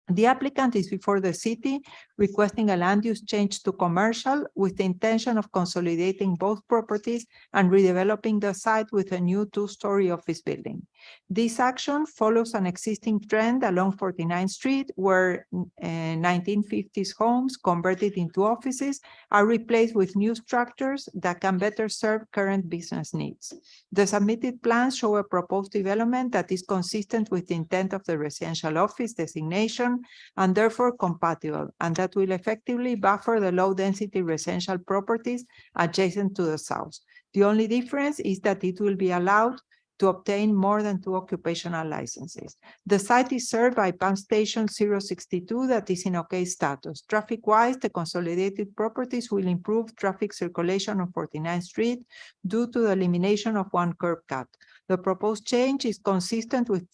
The applicant is before the city requesting a land use change to commercial with the intention of consolidating both properties and redeveloping the site with a new 2-story office building. This action follows an existing trend along 49th Street where 1950s homes converted into offices are replaced with new structures that can better serve current business needs. The submitted plans show a proposed development that is consistent with the intent of the residential office designation and therefore compatible, and that will effectively buffer the low-density residential properties adjacent to the south. The only difference is that it will be allowed to obtain more than 2 occupational licenses. The site is served by Pump Station 062 that is in okay status. Traffic-wise, the consolidated properties will improve traffic circulation on 49th Street due to the elimination of 1 curb cut. The proposed change is consistent with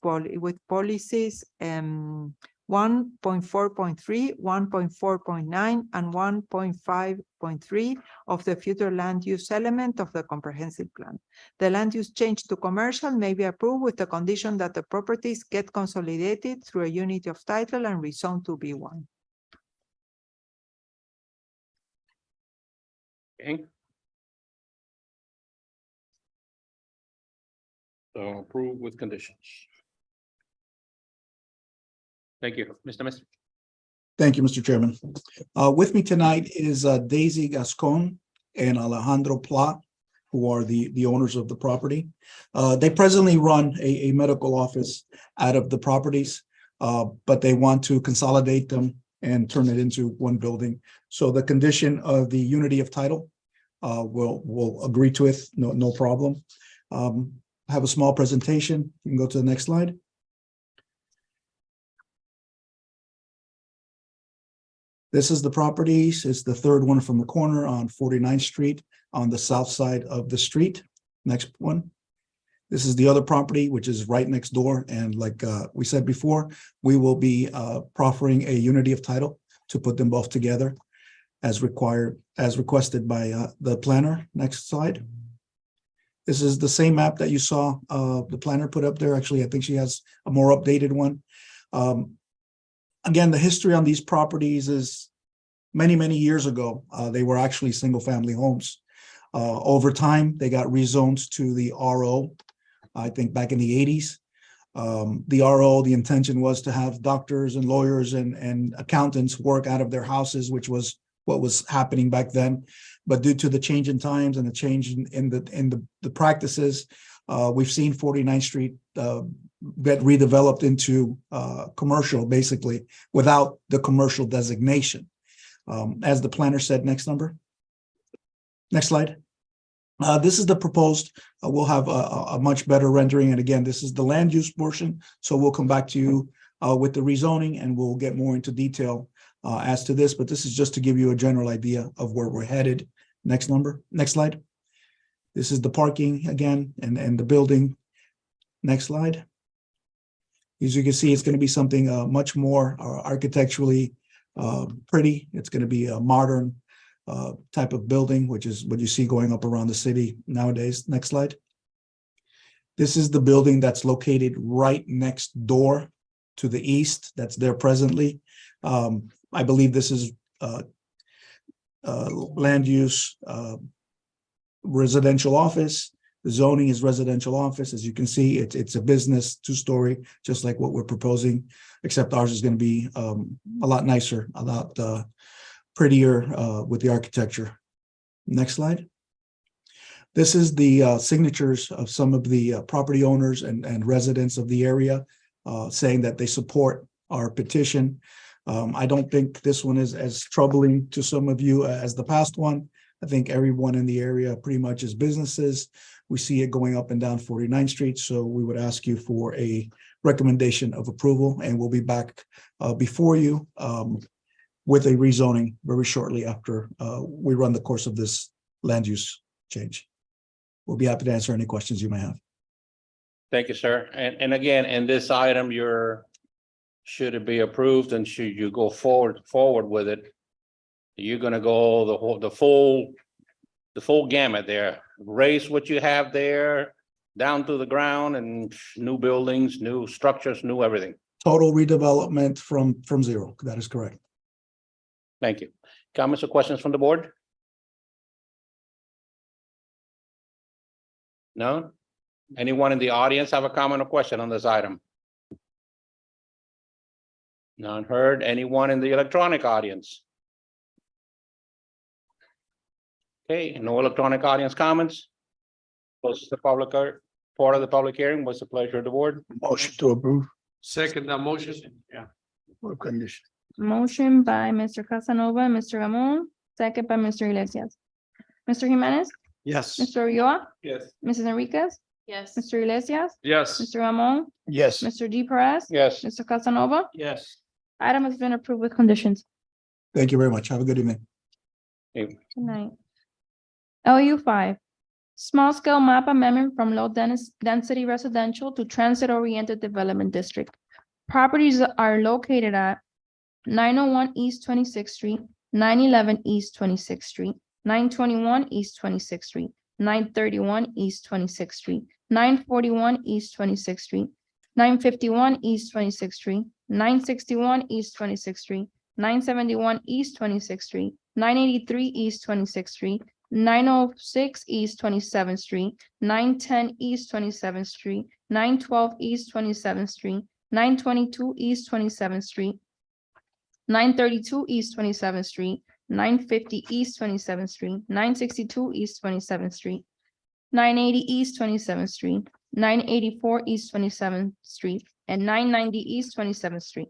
policies 1.4.3, 1.4.9, and 1.5.3 of the future land use element of the comprehensive plan. The land use change to commercial may be approved with the condition that the properties get consolidated through a unity of title and rezoned to B1. Okay. So approve with conditions. Thank you, Mr. Mister. Thank you, Mr. Chairman. With me tonight is Daisy Gascon and Alejandro Pla, who are the owners of the property. They presently run a medical office out of the properties, but they want to consolidate them and turn it into one building. So the condition of the unity of title will agree to it, no problem. I have a small presentation. You can go to the next slide. This is the properties. It's the third one from the corner on 49th Street on the south side of the street. Next one. This is the other property, which is right next door. And like we said before, we will be proffering a unity of title to put them both together as requested by the planner. Next slide. This is the same map that you saw the planner put up there. Actually, I think she has a more updated one. Again, the history on these properties is many years ago, they were actually single-family homes. Over time, they got rezoned to the RO, I think back in the 80s. The RO, the intention was to have doctors and lawyers and accountants work out of their houses, which was what was happening back then. But due to the change in times and the change in the practices, we've seen 49th Street get redeveloped into commercial, basically, without the commercial designation. As the planner said, next number. Next slide. This is the proposed, we'll have a much better rendering. And again, this is the land use portion. So we'll come back to you with the rezoning and we'll get more into detail as to this, but this is just to give you a general idea of where we're headed. Next number, next slide. This is the parking again and the building. Next slide. As you can see, it's going to be something much more architecturally pretty. It's going to be a modern type of building, which is what you see going up around the city nowadays. Next slide. This is the building that's located right next door to the east. That's there presently. I believe this is land use residential office. The zoning is residential office. As you can see, it's a business 2-story, just like what we're proposing, except ours is going to be a lot nicer, a lot prettier with the architecture. Next slide. This is the signatures of some of the property owners and residents of the area saying that they support our petition. I don't think this one is as troubling to some of you as the past one. I think everyone in the area pretty much is businesses. We see it going up and down 49th Street, so we would ask you for a recommendation of approval, and we'll be back before you with a rezoning very shortly after we run the course of this land use change. We'll be happy to answer any questions you may have. Thank you, sir. And again, in this item, should it be approved and should you go forward with it? You're gonna go the full gamut there, raise what you have there, down to the ground and new buildings, new structures, new everything. Total redevelopment from zero. That is correct. Thank you. Comments or questions from the board? No? Anyone in the audience have a comment or question on this item? None heard. Anyone in the electronic audience? Okay, no electronic audience comments. Close the public part of the public hearing. What's the pleasure of the board? Motion to approve. Second, that motion. Yeah. With condition. Motion by Mr. Casanova and Mr. Ramon, second by Mr. Iglesias. Mr. Jimenez, Yes. Mr. Ulloa, Yes. Mrs. Enriquez, Yes. Mr. Iglesias, Yes. Mr. Ramon, Yes. Mr. D. Perez, Yes. Mr. Casanova. Yes. Item has been approved with conditions. Thank you very much. Have a good evening. Good night. LU 5, small scale map amendment from low density residential to transit oriented development district. Properties are located at 901 East 26th Street, 911 East 26th Street, 921 East 26th Street, 931 East 26th Street, 941 East 26th Street, 951 East 26th Street, 961 East 26th Street, 971 East 26th Street, 983 East 26th Street, 906 East 27th Street, 910 East 27th Street, 912 East 27th Street, 922 East 27th Street, 932 East 27th Street, 950 East 27th Street, 962 East 27th Street, 980 East 27th Street, 984 East 27th Street, and 990 East 27th Street.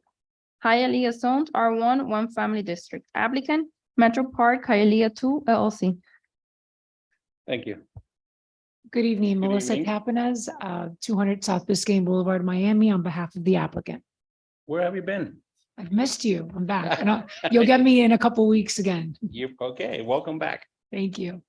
Hialeah zoned R1, one family district. Applicant, Metro Park Hialeah 2 LLC. Thank you. Good evening, Good Melissa evening. Capanes, 200 South Biscayne Boulevard, Miami, on behalf of the applicant. Where have you been? I've missed you. I'm back. And you'll get me in a couple weeks again. Okay, welcome back. Thank you.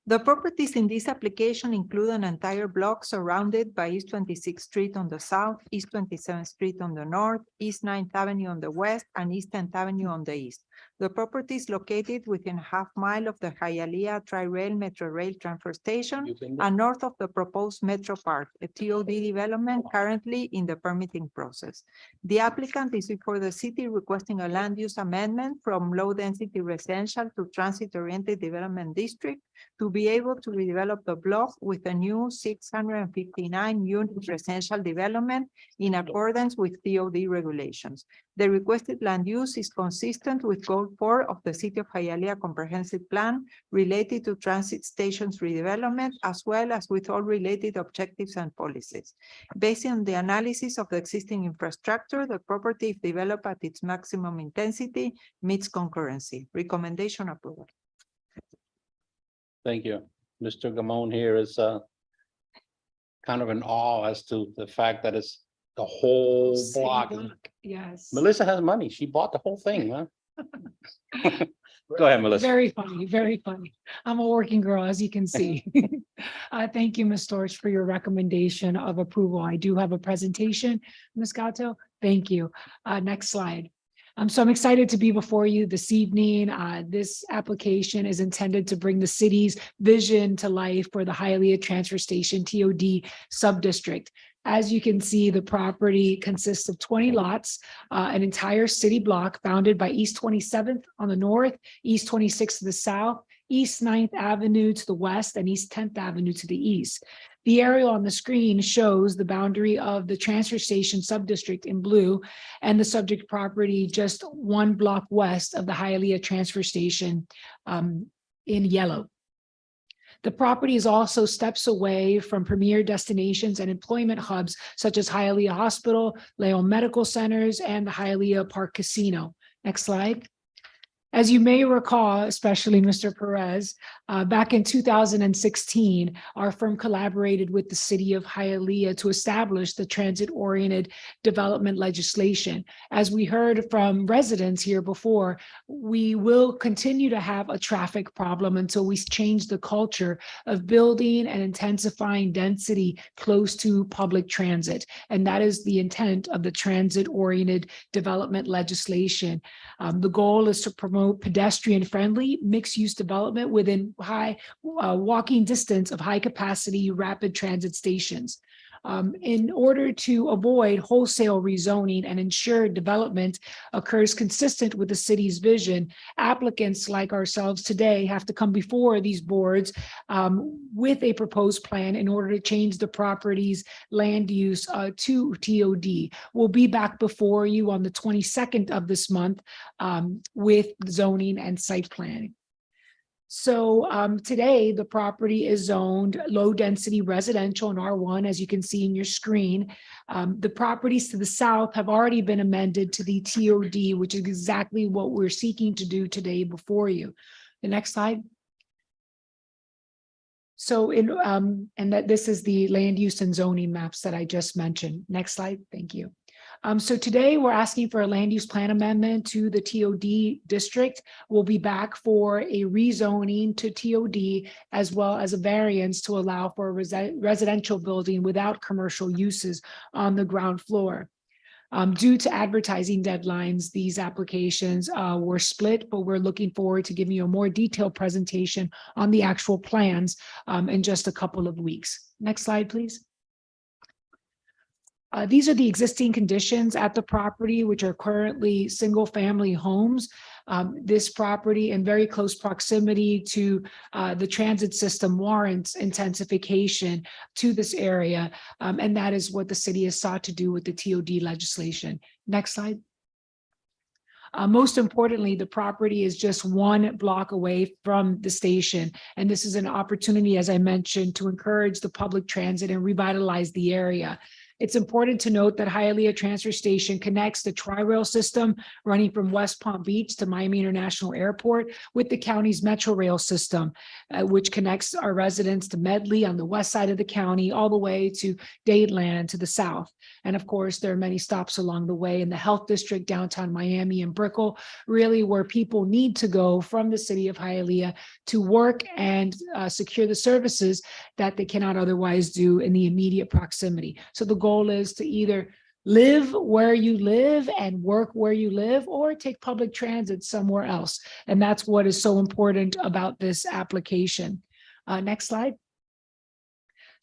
The properties in this application include an entire block surrounded by East 26th Street on the south, East 27th Street on the north, East 9th Avenue on the west, and East 10th Avenue on the east. The property is located within a half mile of the Hialeah Tri-Rail Metro Rail Transfer Station You've been there? and north of the proposed Metro Park, a TOD development currently in the permitting process. The applicant is before the city requesting a land use amendment from low-density residential to transit-oriented development district to be able to redevelop the block with a new 659-unit residential development in accordance with TOD regulations. The requested land use is consistent with Goal 4 of the City of Hialeah Comprehensive Plan related to transit stations redevelopment, as well as with all related objectives and policies. Based on the analysis of the existing infrastructure, the property, if developed at its maximum intensity, meets concurrency. Recommendation approval. Thank you. Mr. Gamon here is kind of in awe as to the fact that it's the whole City block. Yes. Melissa has money. She bought the whole thing, huh? Go ahead, Melissa. Very funny, very funny. I'm a working girl, as you can see. Thank you, Ms. Storch, for your recommendation of approval. I do have a presentation, Ms. Gatto. Thank you. Next slide. So I'm excited to be before you this evening. This application is intended to bring the city's vision to life for the Hialeah Transfer Station TOD subdistrict. As you can see, the property consists of 20 lots, an entire city block bounded by East 27th on the north, East 26th to the south, East 9th Avenue to the west, and East 10th Avenue to the east. The aerial on the screen shows the boundary of the transfer station subdistrict in blue and the subject property just one block west of the Hialeah Transfer Station in yellow. The property is also steps away from premier destinations and employment hubs such as Hialeah Hospital, Leon Medical Centers, and the Hialeah Park Casino. Next slide. As you may recall, especially Mr. Perez, back in 2016, our firm collaborated with the city of Hialeah to establish the transit-oriented development legislation. As we heard from residents here before, we will continue to have a traffic problem until we change the culture of building and intensifying density close to public transit. And that is the intent of the transit-oriented development legislation. The goal is to promote pedestrian-friendly mixed-use development within high walking distance of high-capacity rapid transit stations. In order to avoid wholesale rezoning and ensure development occurs consistent with the city's vision, applicants like ourselves today have to come before these boards with a proposed plan in order to change the property's land use to TOD. We'll be back before you on the 22nd of this month with zoning and site planning. So today, the property is zoned low-density residential in R1, as you can see in your screen. The properties to the south have already been amended to the TOD, which is exactly what we're seeking to do today before you. The next slide. So and that this is the land use and zoning maps that I just mentioned. Next slide. Thank you. So today we're asking for a land use plan amendment to the TOD district. We'll be back for a rezoning to TOD as well as a variance to allow for a residential building without commercial uses on the ground floor. Due to advertising deadlines, these applications were split, but we're looking forward to giving you a more detailed presentation on the actual plans in just a couple of weeks. Next slide, please. These are the existing conditions at the property, which are currently single-family homes. This property in very close proximity to the transit system warrants intensification to this area. And that is what the city has sought to do with the TOD legislation. Next slide. Most importantly, the property is just 1 block away from the station. And this is an opportunity, as I mentioned, to encourage the public transit and revitalize the area. It's important to note that Hialeah Transfer Station connects the Tri-Rail system running from West Palm Beach to Miami International Airport with the county's Metro Rail system, which connects our residents to Medley on the west side of the county, all the way to Dadeland to the south. And of course, there are many stops along the way in the Health District, downtown Miami, and Brickell, really where people need to go from the city of Hialeah to work and secure the services that they cannot otherwise do in the immediate proximity. So the goal is to either live where you live and work where you live, or take public transit somewhere else. And that's what is so important about this application. Next slide.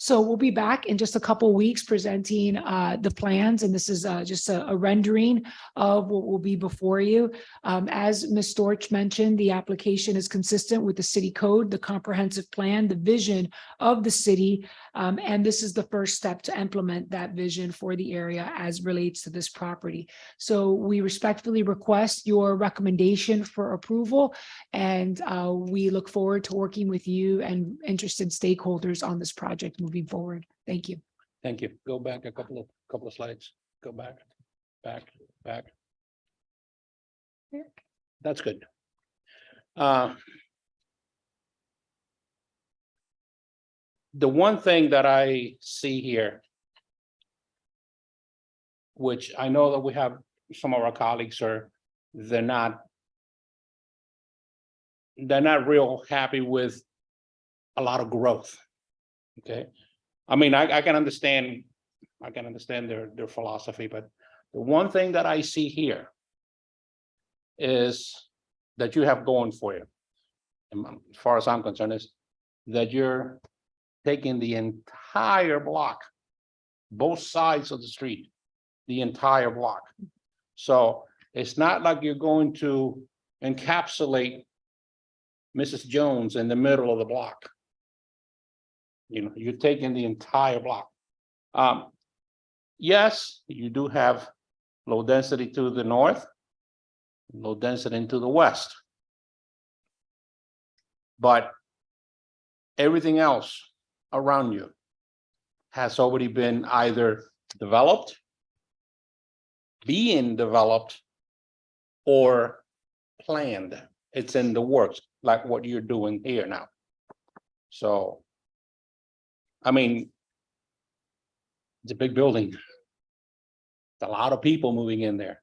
So we'll be back in just a couple of weeks presenting the plans, and this is just a rendering of what will be before you. As Ms. Storch mentioned, the application is consistent with the city code, the comprehensive plan, the vision of the city, and this is the first step to implement that vision for the area as relates to this property. So we respectfully request your recommendation for approval, and we look forward to working with you and interested stakeholders on this project moving forward. Thank you. Thank you. Go back a couple of slides. Go back. That's good. The one thing that I see here, which I know that we have some of our colleagues they're not real happy with a lot of growth. Okay. I mean, I can understand their philosophy, but the one thing that I see here is that you have going for you, and as far as I'm concerned, is that you're taking the entire block, both sides of the street, the entire block. So it's not like you're going to encapsulate Mrs. Jones in the middle of the block. You know, you're taking the entire block. Yes, you do have low density to the north, low density to the west. But everything else around you has already been either developed, being developed, or planned. It's in the works, like what you're doing here now. So, I mean, it's a big building. A lot of people moving in there,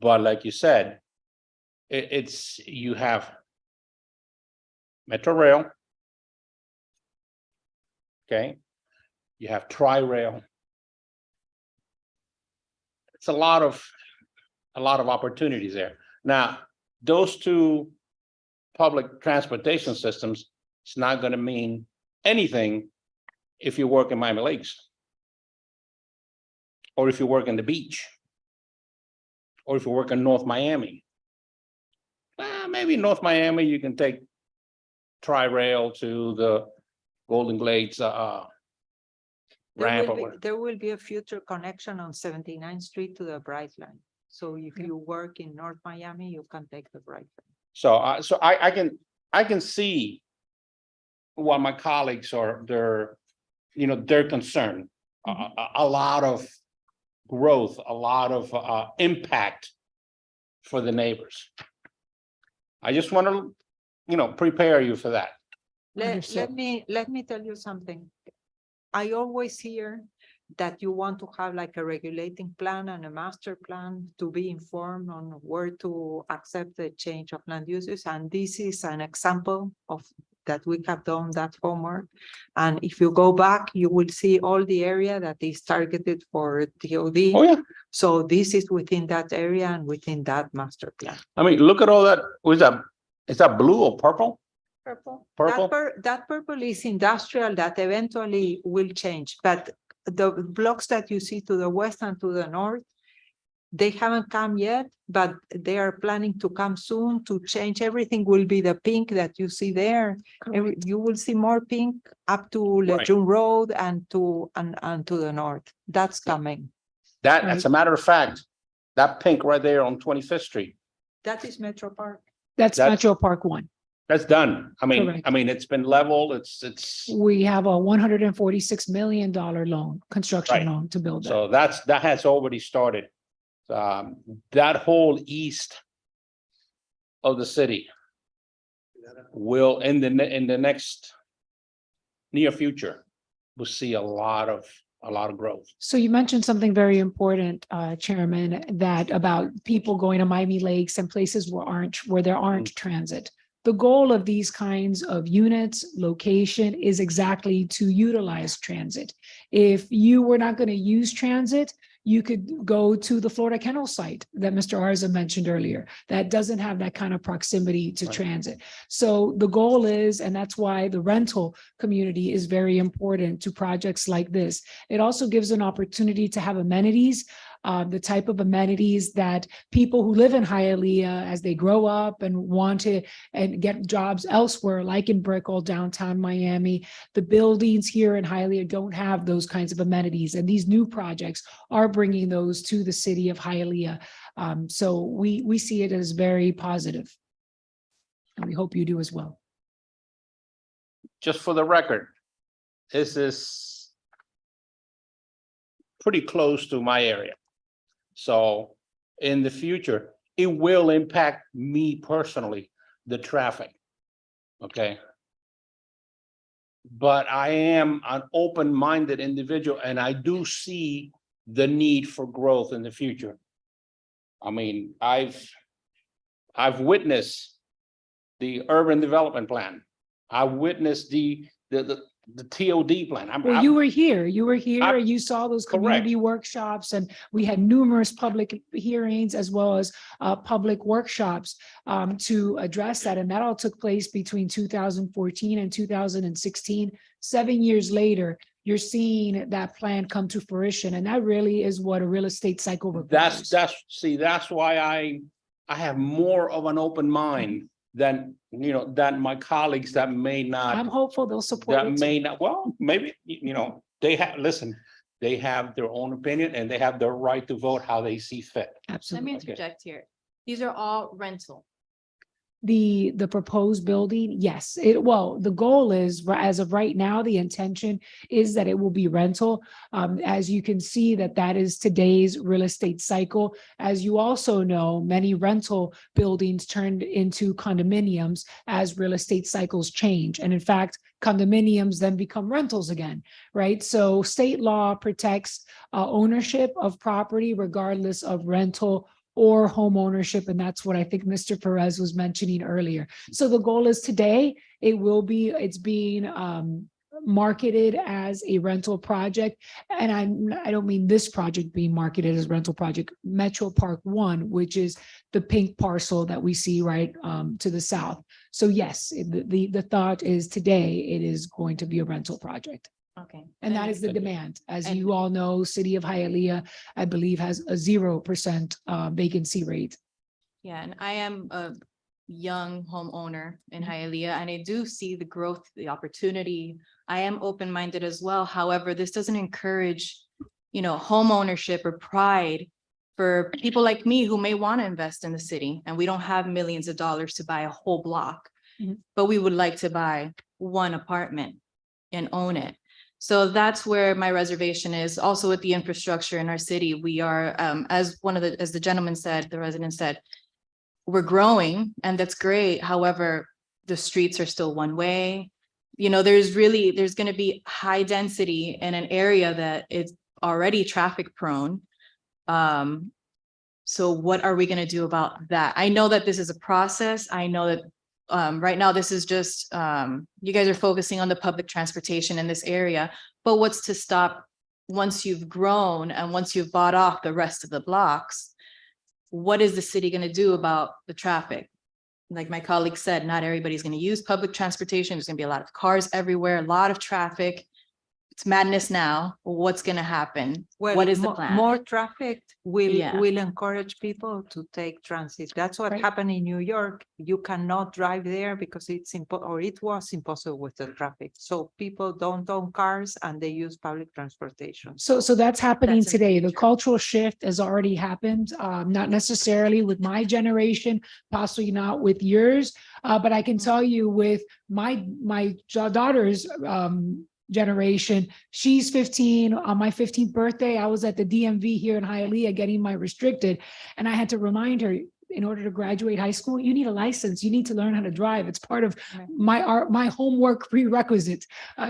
but like you said, it's, you have Metro Rail. Okay, you have Tri-Rail. It's a lot of opportunities there. Now, those two public transportation systems, it's not gonna mean anything if you work in Miami Lakes. Or if you work in the beach. Or if you work in North Miami. Maybe North Miami, you can take Tri-Rail to the Golden Glades ramp. There will be a future connection on 79th Street to the Bright Line. So if you work in North Miami, you can take the Bright Line. So I can see what my colleagues are, they're concerned. A lot of growth, a lot of impact for the neighbors. I just want to, prepare you for that. Let me tell you something. I always hear that you want to have like a regulating plan and a master plan to be informed on where to accept the change of land uses. And this is an example of that we have done that homework. And if you go back, you will see all the area that is targeted for TOD. Oh, yeah. So this is within that area and within that master plan. I mean, look at all that. Is that blue or purple? Purple. Purple? That purple is industrial that eventually will change, but the blocks that you see to the west and to the north, they haven't come yet, but they are planning to come soon to change. Everything will be the pink that you see there. You will see more pink up to Lejeune Road and to the north. That's coming. That, as a matter of fact, that pink right there on 25th Street, That is Metro Park. That's Metro Park 1. that's done. Correct. It's been leveled. It's We have a $146 million loan, construction loan to build that. so that has already started. That whole east of the city will in the next near future, we'll see a lot of growth. So you mentioned something very important, Chairman, that about people going to Miami Lakes and places where there aren't transit. The goal of these kinds of units, location is exactly to utilize transit. If you were not going to use transit, you could go to the Florida Kennel site that Mr. Arza mentioned earlier. That doesn't have that kind of proximity to transit. So the goal is, and that's why the rental community is very important to projects like this. It also gives an opportunity to have amenities, the type of amenities that people who live in Hialeah as they grow up and want to and get jobs elsewhere, like in Brickell, downtown Miami, the buildings here in Hialeah don't have those kinds of amenities. And these new projects are bringing those to the city of Hialeah. So we see it as very positive. And we hope you do as well. Just for the record, this is pretty close to my area. So in the future, it will impact me personally, the traffic. Okay. But I am an open-minded individual and I do see the need for growth in the future. I mean, I've witnessed the urban development plan. I witnessed the TOD plan. Well, you were here, and you saw those community workshops, and we had numerous public hearings as well as public workshops to address that. And that all took place between 2014 and 2016. 7 years later, you're seeing that plan come to fruition. And that really is what a real estate cycle requires. That's why I have more of an open mind than my colleagues that may not. I'm hopeful they'll support That it. may not, well, maybe, they have their own opinion and they have the right to vote how they see fit. Absolutely. Let me interject here. These are all rental. the proposed building, yes, the goal is, as of right now, the intention is that it will be rental. As you can see that is today's real estate cycle. As you also know, many rental buildings turned into condominiums as real estate cycles change. And in fact, condominiums then become rentals again, right? So state law protects ownership of property regardless of rental or home ownership. And that's what I think Mr. Perez was mentioning earlier. So the goal is today, it's being marketed as a rental project. And I don't mean this project being marketed as rental project, Metro Park 1, which is the pink parcel that we see right to the south. So yes, the thought is today it is going to be a rental project. Okay. And that is the demand. As you all know, City of Hialeah, I believe, has a 0% vacancy rate. Yeah, and I am a young homeowner in Hialeah, and I do see the growth, the opportunity. I am open-minded as well. However, this doesn't encourage, home ownership or pride for people like me who may want to invest in the city, and we don't have millions of dollars to buy a whole block, but we would like to buy one apartment and own it. So that's where my reservation is. Also with the infrastructure in our city, we are, as the gentleman said, the resident said, we're growing and that's great. However, the streets are still one way. There's going to be high density in an area that is already traffic prone. So what are we going to do about that? I know that this is a process. I know that right now, this is just, you guys are focusing on the public transportation in this area, but what's to stop once you've grown and once you've bought off the rest of the blocks, what is the city going to do about the traffic? Like my colleague said, not everybody's going to use public transportation. There's going to be a lot of cars everywhere, a lot of traffic. It's madness now. What's going to happen? Well, what is the plan? More traffic will Yeah. encourage people to take transit. That's what happened in New York. You cannot drive there because it was impossible with the traffic. So people don't own cars and they use public transportation. So that's happening That's a today. The future. cultural shift has already happened, not necessarily with my generation, possibly not with yours. But I can tell you with my daughter's generation, she's 15. On my 15th birthday, I was at the DMV here in Hialeah getting my restricted. And I had to remind her, in order to graduate high school, you need a license. You need to learn how to drive. It's part of my homework prerequisite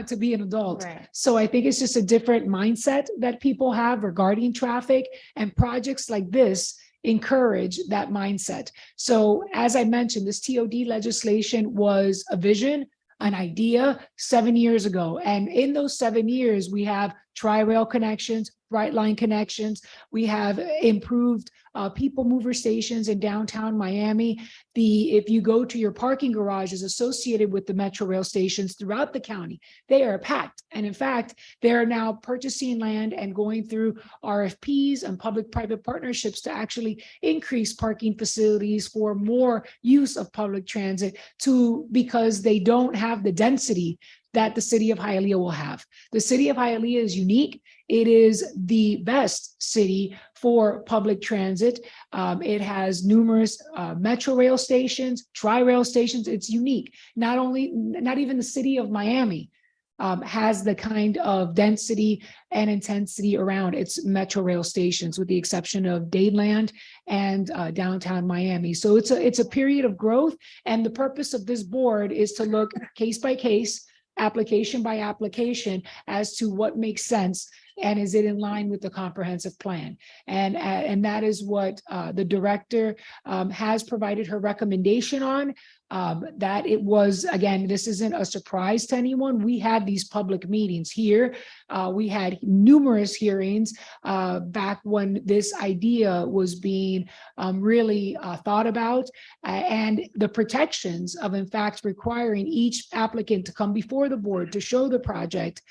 to be an adult. Right. So I think it's just a different mindset that people have regarding traffic, and projects like this encourage that mindset. So as I mentioned, this TOD legislation was a vision, an idea 7 years ago. And in those 7 years, we have Tri-Rail connections, Brightline connections. We have improved people mover stations in downtown Miami. If you go to your parking garages associated with the Metro Rail stations throughout the county, they are packed. And in fact, they're now purchasing land and going through RFPs and public-private partnerships to actually increase parking facilities for more use of public transit because they don't have the density that the city of Hialeah will have. The city of Hialeah is unique. It is the best city for public transit. It has numerous Metro Rail stations, Tri-Rail stations. It's unique. Not even the city of Miami has the kind of density and intensity around its Metro Rail stations, with the exception of Dadeland and downtown Miami. So it's a period of growth. And the purpose of this board is to look case by case, application by application, as to what makes sense and is it in line with the comprehensive plan. And that is what the director has provided her recommendation on. That it was, again, this isn't a surprise to anyone. We had these public meetings here. We had numerous hearings back when this idea was being really thought about, and the protections of, in fact, requiring each applicant to come before the board to show the project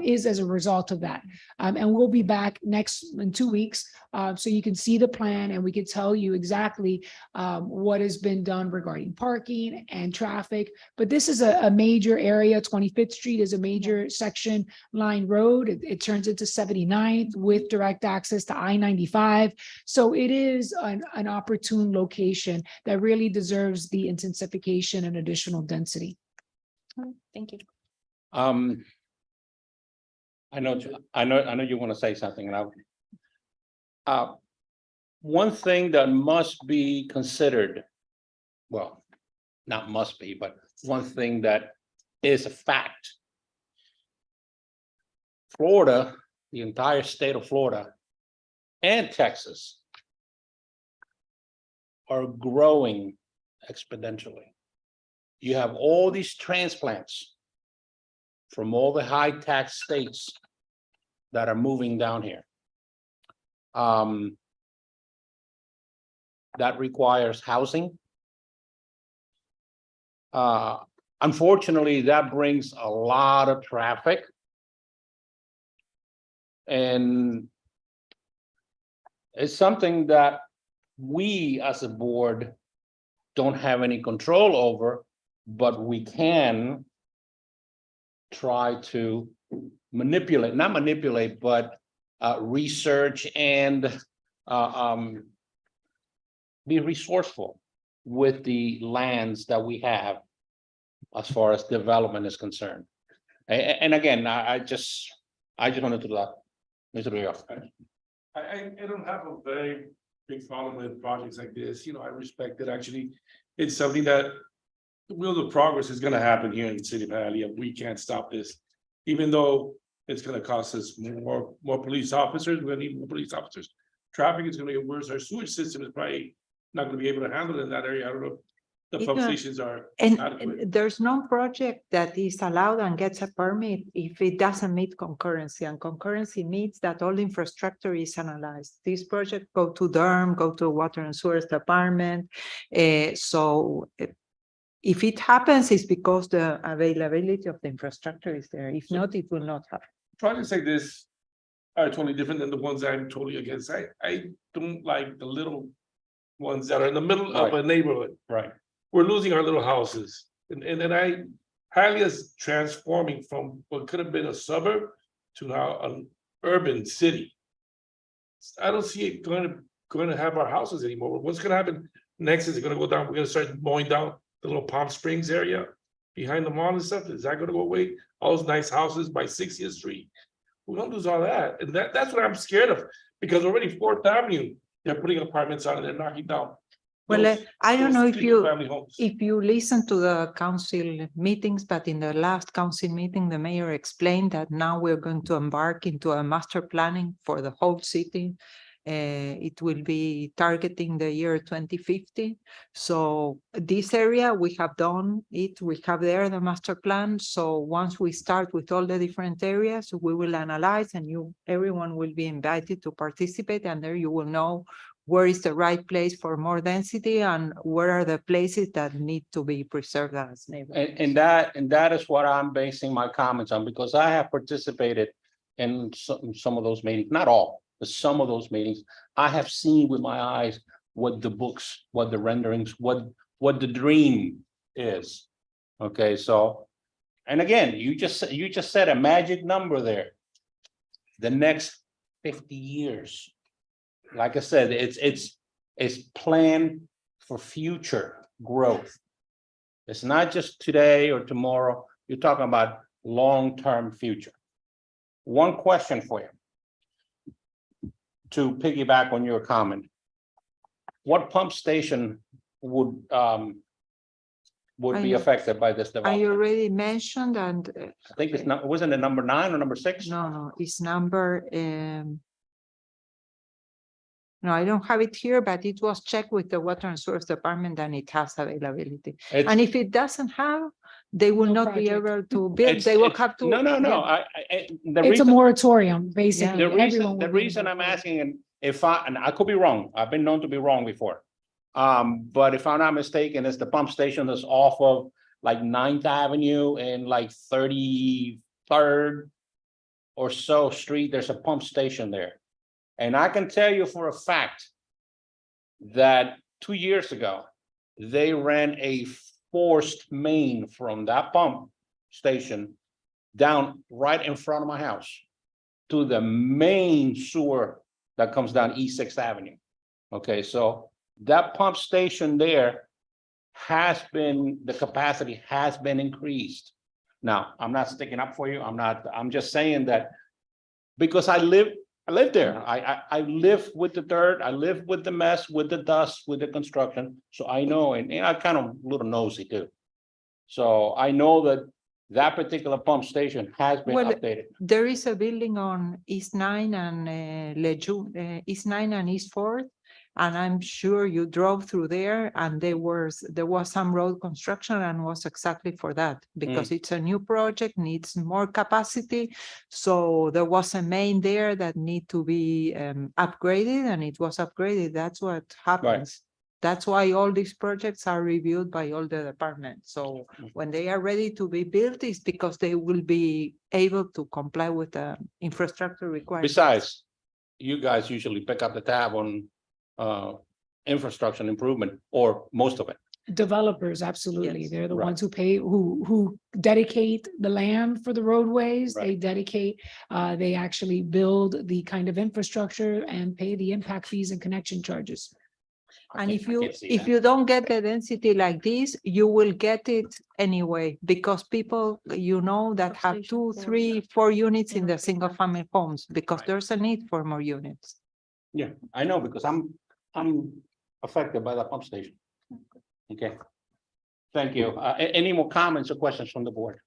is as a result of that. And we'll be back in 2 weeks so you can see the plan and we can tell you exactly what has been done regarding parking, parking and traffic. But this is a major area. 25th Street is a major section line road. It turns into 79th with direct access to I-95. So it is an opportune location that really deserves the intensification and additional density. Thank you. I know you want to say something and one thing that must be considered, well, not must be, but one thing that is a fact. Florida, the entire state of Florida and Texas are growing exponentially. You have all these transplants from all the high tax states that are moving down here. That requires housing. Unfortunately, that brings a lot of traffic. And it's something that we as a board don't have any control over, but we can try to manipulate, not manipulate, but research and be resourceful with the lands that we have as far as development is concerned. And again, I just wanted to do that. Mr. Rio. I don't have a very big problem with projects like this. I respect it. Actually, it's something that the wheel of progress is gonna happen here in the city of Hialeah. We can't stop this. Even though it's gonna cost us more police officers, we're gonna need more police officers. Traffic is gonna get worse. Our sewage system is probably not gonna be able to handle it in that area. I don't know. The pump stations are adequate. And there's no project that is allowed and gets a permit if it doesn't meet concurrency, and concurrency means that all infrastructure is analyzed. This project go to DERM, go to Water and Sewers Department. So if it happens, it's because the availability of the infrastructure is there. If not, it will not happen. Projects like this are totally different than the ones I'm totally against. I don't like the little ones that are in the middle of a neighborhood. Right. We're losing our little houses. And Hialeah is transforming from what could have been a suburb to now an urban city. I don't see it going to have our houses anymore. What's going to happen next is it going to go down. We're going to start mowing down the little Palm Springs area behind the mall and stuff. Is that going to go away? All those nice houses by 60th Street. We're going to lose all that. And that's what I'm scared of, because already 4th Avenue, they're putting apartments on and they're knocking down. Well, I don't know if family homes. you listen to the council meetings, but in the last council meeting, the mayor explained that now we're going to embark into a master planning for the whole city. It will be targeting the year 2050. So this area, we have done it, we have there the master plan. So once we start with all the different areas, we will analyze, and everyone will be invited to participate, and there you will know where is the right place for more density and where are the places that need to be preserved as neighborhoods. And that is what I'm basing my comments on, because I have participated in some of those meetings, not all, but some of those meetings. I have seen with my eyes what the books, what the renderings, what the dream is. Okay, so, and again, you just said a magic number there. The next 50 years. Like I said, it's planned for future growth. It's not just today or tomorrow. You're talking about long-term future. One question for you to piggyback on your comment. What pump station would be affected by this I development? already mentioned, and I think it's not, wasn't it number 9 or number 6? no, it's number no, I don't have it here, but it was checked with the Water and Sewers Department and it has availability. It's- And if it doesn't have, they will No not be project. able to build, It's- they will it's- have to. No. yeah. The It's a reason- moratorium, basically. The Everyone reason will be I'm able to- asking, and and I could be wrong, I've been known to be wrong before. But if I'm not mistaken, it's the pump station that's off of like 9th Avenue and like 33rd or so Street, there's a pump station there. And I can tell you for a fact that 2 years ago, they ran a forced main from that pump station down right in front of my house to the main sewer that comes down East Sixth Avenue. Okay, so that pump station there the capacity has been increased. Now, I'm not sticking up for you. I'm just saying that because I live there. I live with the dirt. I live with the mess, with the dust, with the construction. So I know, and I'm kind of a little nosy too. So I know that particular pump station has been Well, updated. There is a building on East 9 and East 9 and East 4th. And I'm sure you drove through there and there was some road construction and was exactly for that. Because it's a new project, needs more capacity. So there was a main there that need to be upgraded and it was upgraded. That's what happens. That's why all these projects are reviewed by all the departments. So when they are ready to be built, it's because they will be able to comply with the infrastructure requirements. Besides, you guys usually pick up the tab on infrastructure improvement or most of it. Developers, absolutely. Yes. They're the Right. ones who pay, who dedicate the land for the roadways. Right. They dedicate, they actually build the kind of infrastructure and pay the impact fees and connection charges. And I can't see if that. you don't get the density like this, you will get it anyway, because people, that have 2, 3, 4 units in the single family homes, because there's a need for more units. Yeah, I know because I'm affected by the pump station. Okay. Thank you. Any more comments or questions from the board?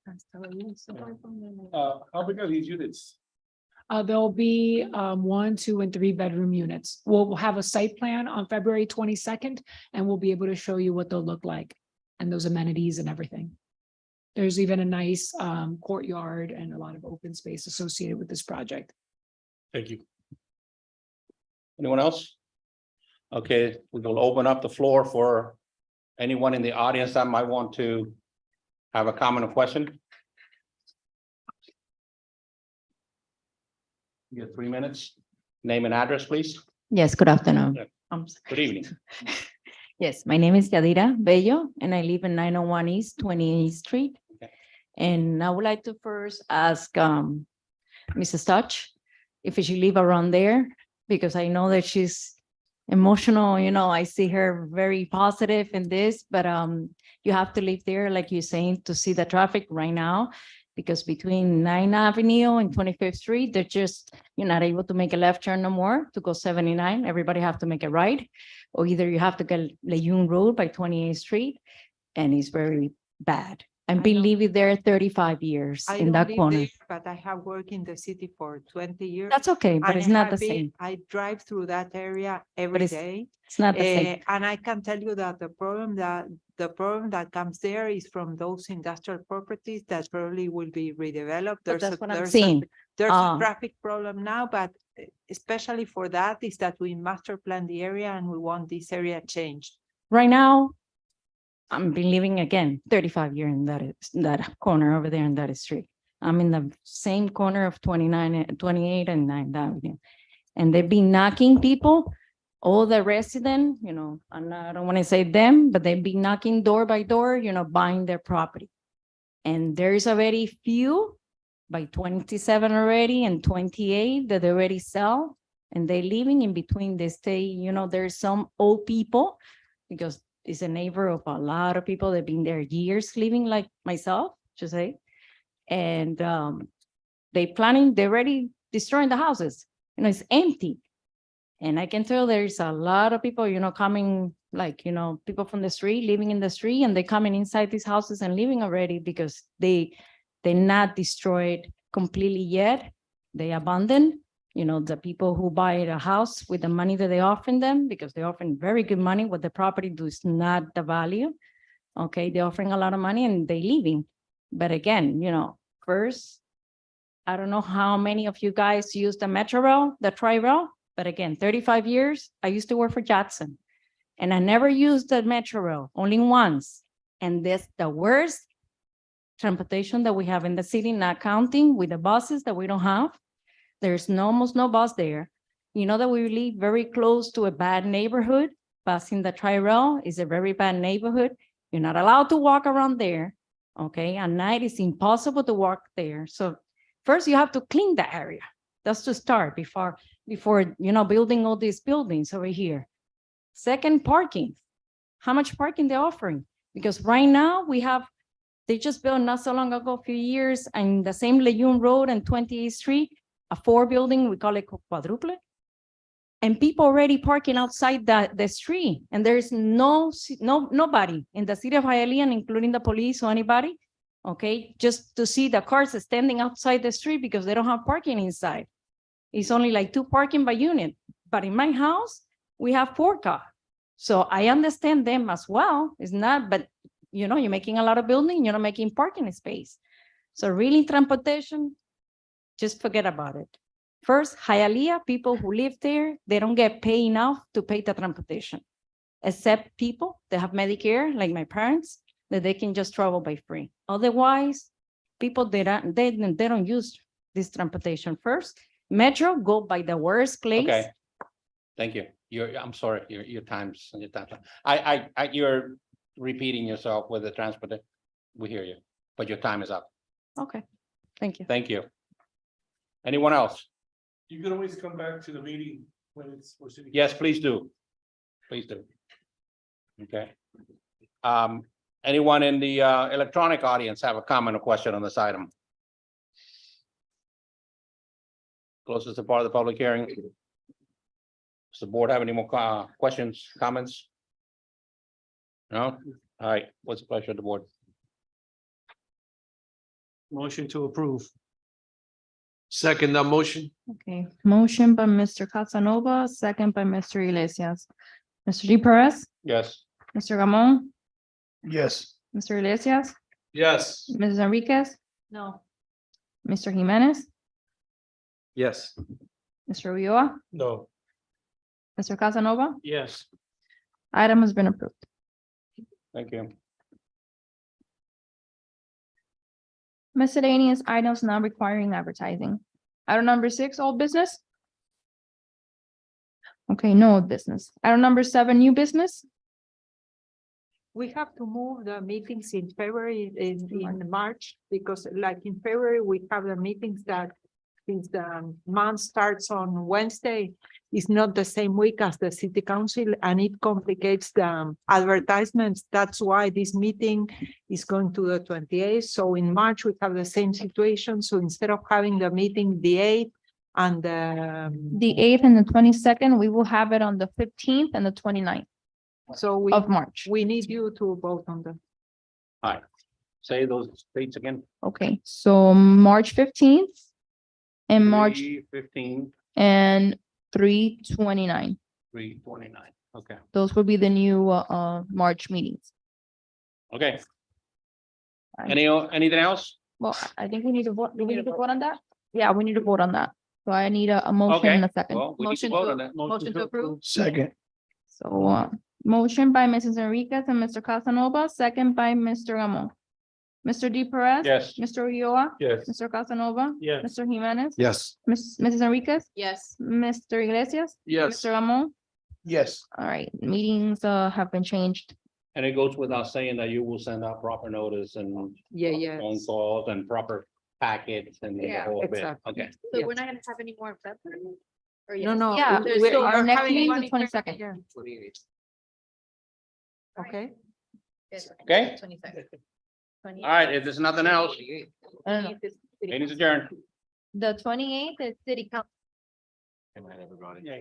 How big are these units? There'll be 1, 2, and 3 bedroom units. We'll have a site plan on February 22nd, and we'll be able to show you what they'll look like and those amenities and everything. There's even a nice courtyard and a lot of open space associated with this project. Thank you. Anyone else? Okay, we will open up the floor for anyone in the audience that might want to have a comment or question. You get 3 minutes. Name and address, please. Yes, good afternoon. Yeah. Good evening. Yes, my name is Yadira Bello and I live in 901 East 28th Street. Okay. And I would like to first ask Mrs. Touch if she live around there, because I know that she's emotional, I see her very positive in this, but you have to live there, like you're saying, to see the traffic right now. Because between 9th Avenue and 25th Street, you're not able to make a left turn no more to go 79. Everybody have to make a right. Or either you have to go Lejeune Road by 28th Street, and it's very bad. I've been living there 35 years I in don't that live corner. there, but I have worked in the city for 20 years. That's okay, but and it's I not the have been- same. I drive through that area every it's- day. It's not the same. And I can tell you that the problem that comes there is from those industrial properties that probably will be redeveloped. But that's what I'm there's saying. There's Ah. a traffic problem now, but especially for that is that we master plan the area and we want this area changed. Right now, I'm been living again 35 years in that corner over there in that street. I'm in the same corner of 28 and 9th Avenue. And they've been knocking people, all the residents, I don't want to say them, but they've been knocking door by door, buying their property. And there's already few by 27 already and 28 that they already sell. And they living in between. They stay, there's some old people, because it's a neighbor of a lot of people that have been there years living, like myself, to say. And they're already destroying the houses. It's empty. And I can tell there's a lot of people, coming, people from the street, living in the street, and they're coming inside these houses and living already because they're not destroyed completely yet. They abandoned, the people who buy the house with the money that they offering them, because they're offering very good money. What the property does not the value. Okay, they're offering a lot of money and they leaving. But again, first, I don't know how many of you guys use the Metro Rail, the Tri-Rail, but again, 35 years, I used to work for Jackson and I never used the Metro Rail, only once. And that's the worst transportation that we have in the city, not counting with the buses that we don't have. There's almost no bus there. That we live very close to a bad neighborhood. Passing the Tri-Rail is a very bad neighborhood. You're not allowed to walk around there. Okay, at night it's impossible to walk there. So first you have to clean the area. That's to start before building all these buildings over here. Second, parking. How much parking they're offering? Because right now they just built not so long ago, a few years, and the same Lejeune Road and 28th Street, a 4 building, we call it quadruple. And people already parking outside the street, and there's nobody in the city of Hialeah, including the police or anybody, okay, just to see the cars standing outside the street because they don't have parking inside. It's only like 2 parking by unit, but in my house, we have 4 cars. So I understand them as well. It's not, but you're making a lot of building, you're not making parking space. So really transportation, just forget about it. First, Hialeah, people who live there, they don't get paid enough to pay the transportation, except people that have Medicare, like my parents, that they can just travel by free. Otherwise, people they don't use this transportation. First, Metro go by the worst place. Okay. Thank you. I'm sorry, your time's. You're repeating yourself with the transport. We hear you, but your time is up. Okay, thank you. Thank you. Anyone else? You can always come back to the meeting when it's for city. Yes, please do. Please do. Okay. Anyone in the electronic audience have a comment or question on this item? Closest to part of the public hearing. Does the board have any more questions, comments? No? All right, what's the pleasure of the board? Motion to approve. Second the motion. Okay, motion by Mr. Casanova, second by Mr. Iglesias. Mr. G. Perez, Yes. Mr. Ramon, Yes. Mr. Iglesias, Yes. Mrs. Enriquez, No. Mr. Jimenez, Yes. Mr. Ulloa, No. Mr. Casanova. Yes. Item has been approved. Thank you. Miscellaneous items not requiring advertising. Item number 6, old business. Okay, no old business. Item number 7, new business. We have to move the meetings in February, in March, because like in February, we have the meetings that since the month starts on Wednesday, it's not the same week as the city council, and it complicates the advertisements. That's why this meeting is going to the 28th. So in March, we have the same situation. So instead of having the meeting the 8th and The 8th and the 22nd, we will have it on the 15th and the 29th so of March. we need you to vote on them. All right. Say those dates again. Okay, so March 15th and March 15, and 3/29. 3/29. Okay. Those will be the new March meetings. Okay. Right. Anything else? Well, I think we need to vote. Do we need to vote on that? Yeah, we need to vote on that. So I need a motion Okay. and a second. Well, we need to Motion vote to- on that. Motion to approve. Second. So motion by Mrs. Enriquez and Mr. Casanova, second by Mr. Ramon. Mr. D. Perez. Yes. Mr. Ulloa. Yes. Mr. Casanova. Yes. Mr. Jimenez. Yes. Mrs. Enriquez. Yes. Mr. Iglesias. Yes. Mr. Ramon. Yes. All right, meetings have been changed. And it goes without saying that you will send out proper notice and Yeah. phone calls and proper packets and the Yeah, whole bit. exactly. Okay. So Yes. we're not gonna have any more of that? Or No, yes? no. Yeah, there's we- still- Our you're next having meeting one is in 22nd. Yeah. Okay. Yes. Okay. 22nd. All right, if there's nothing else, I don't know. meeting's adjourned. The 28th is city council. Good night, everybody. Yeah.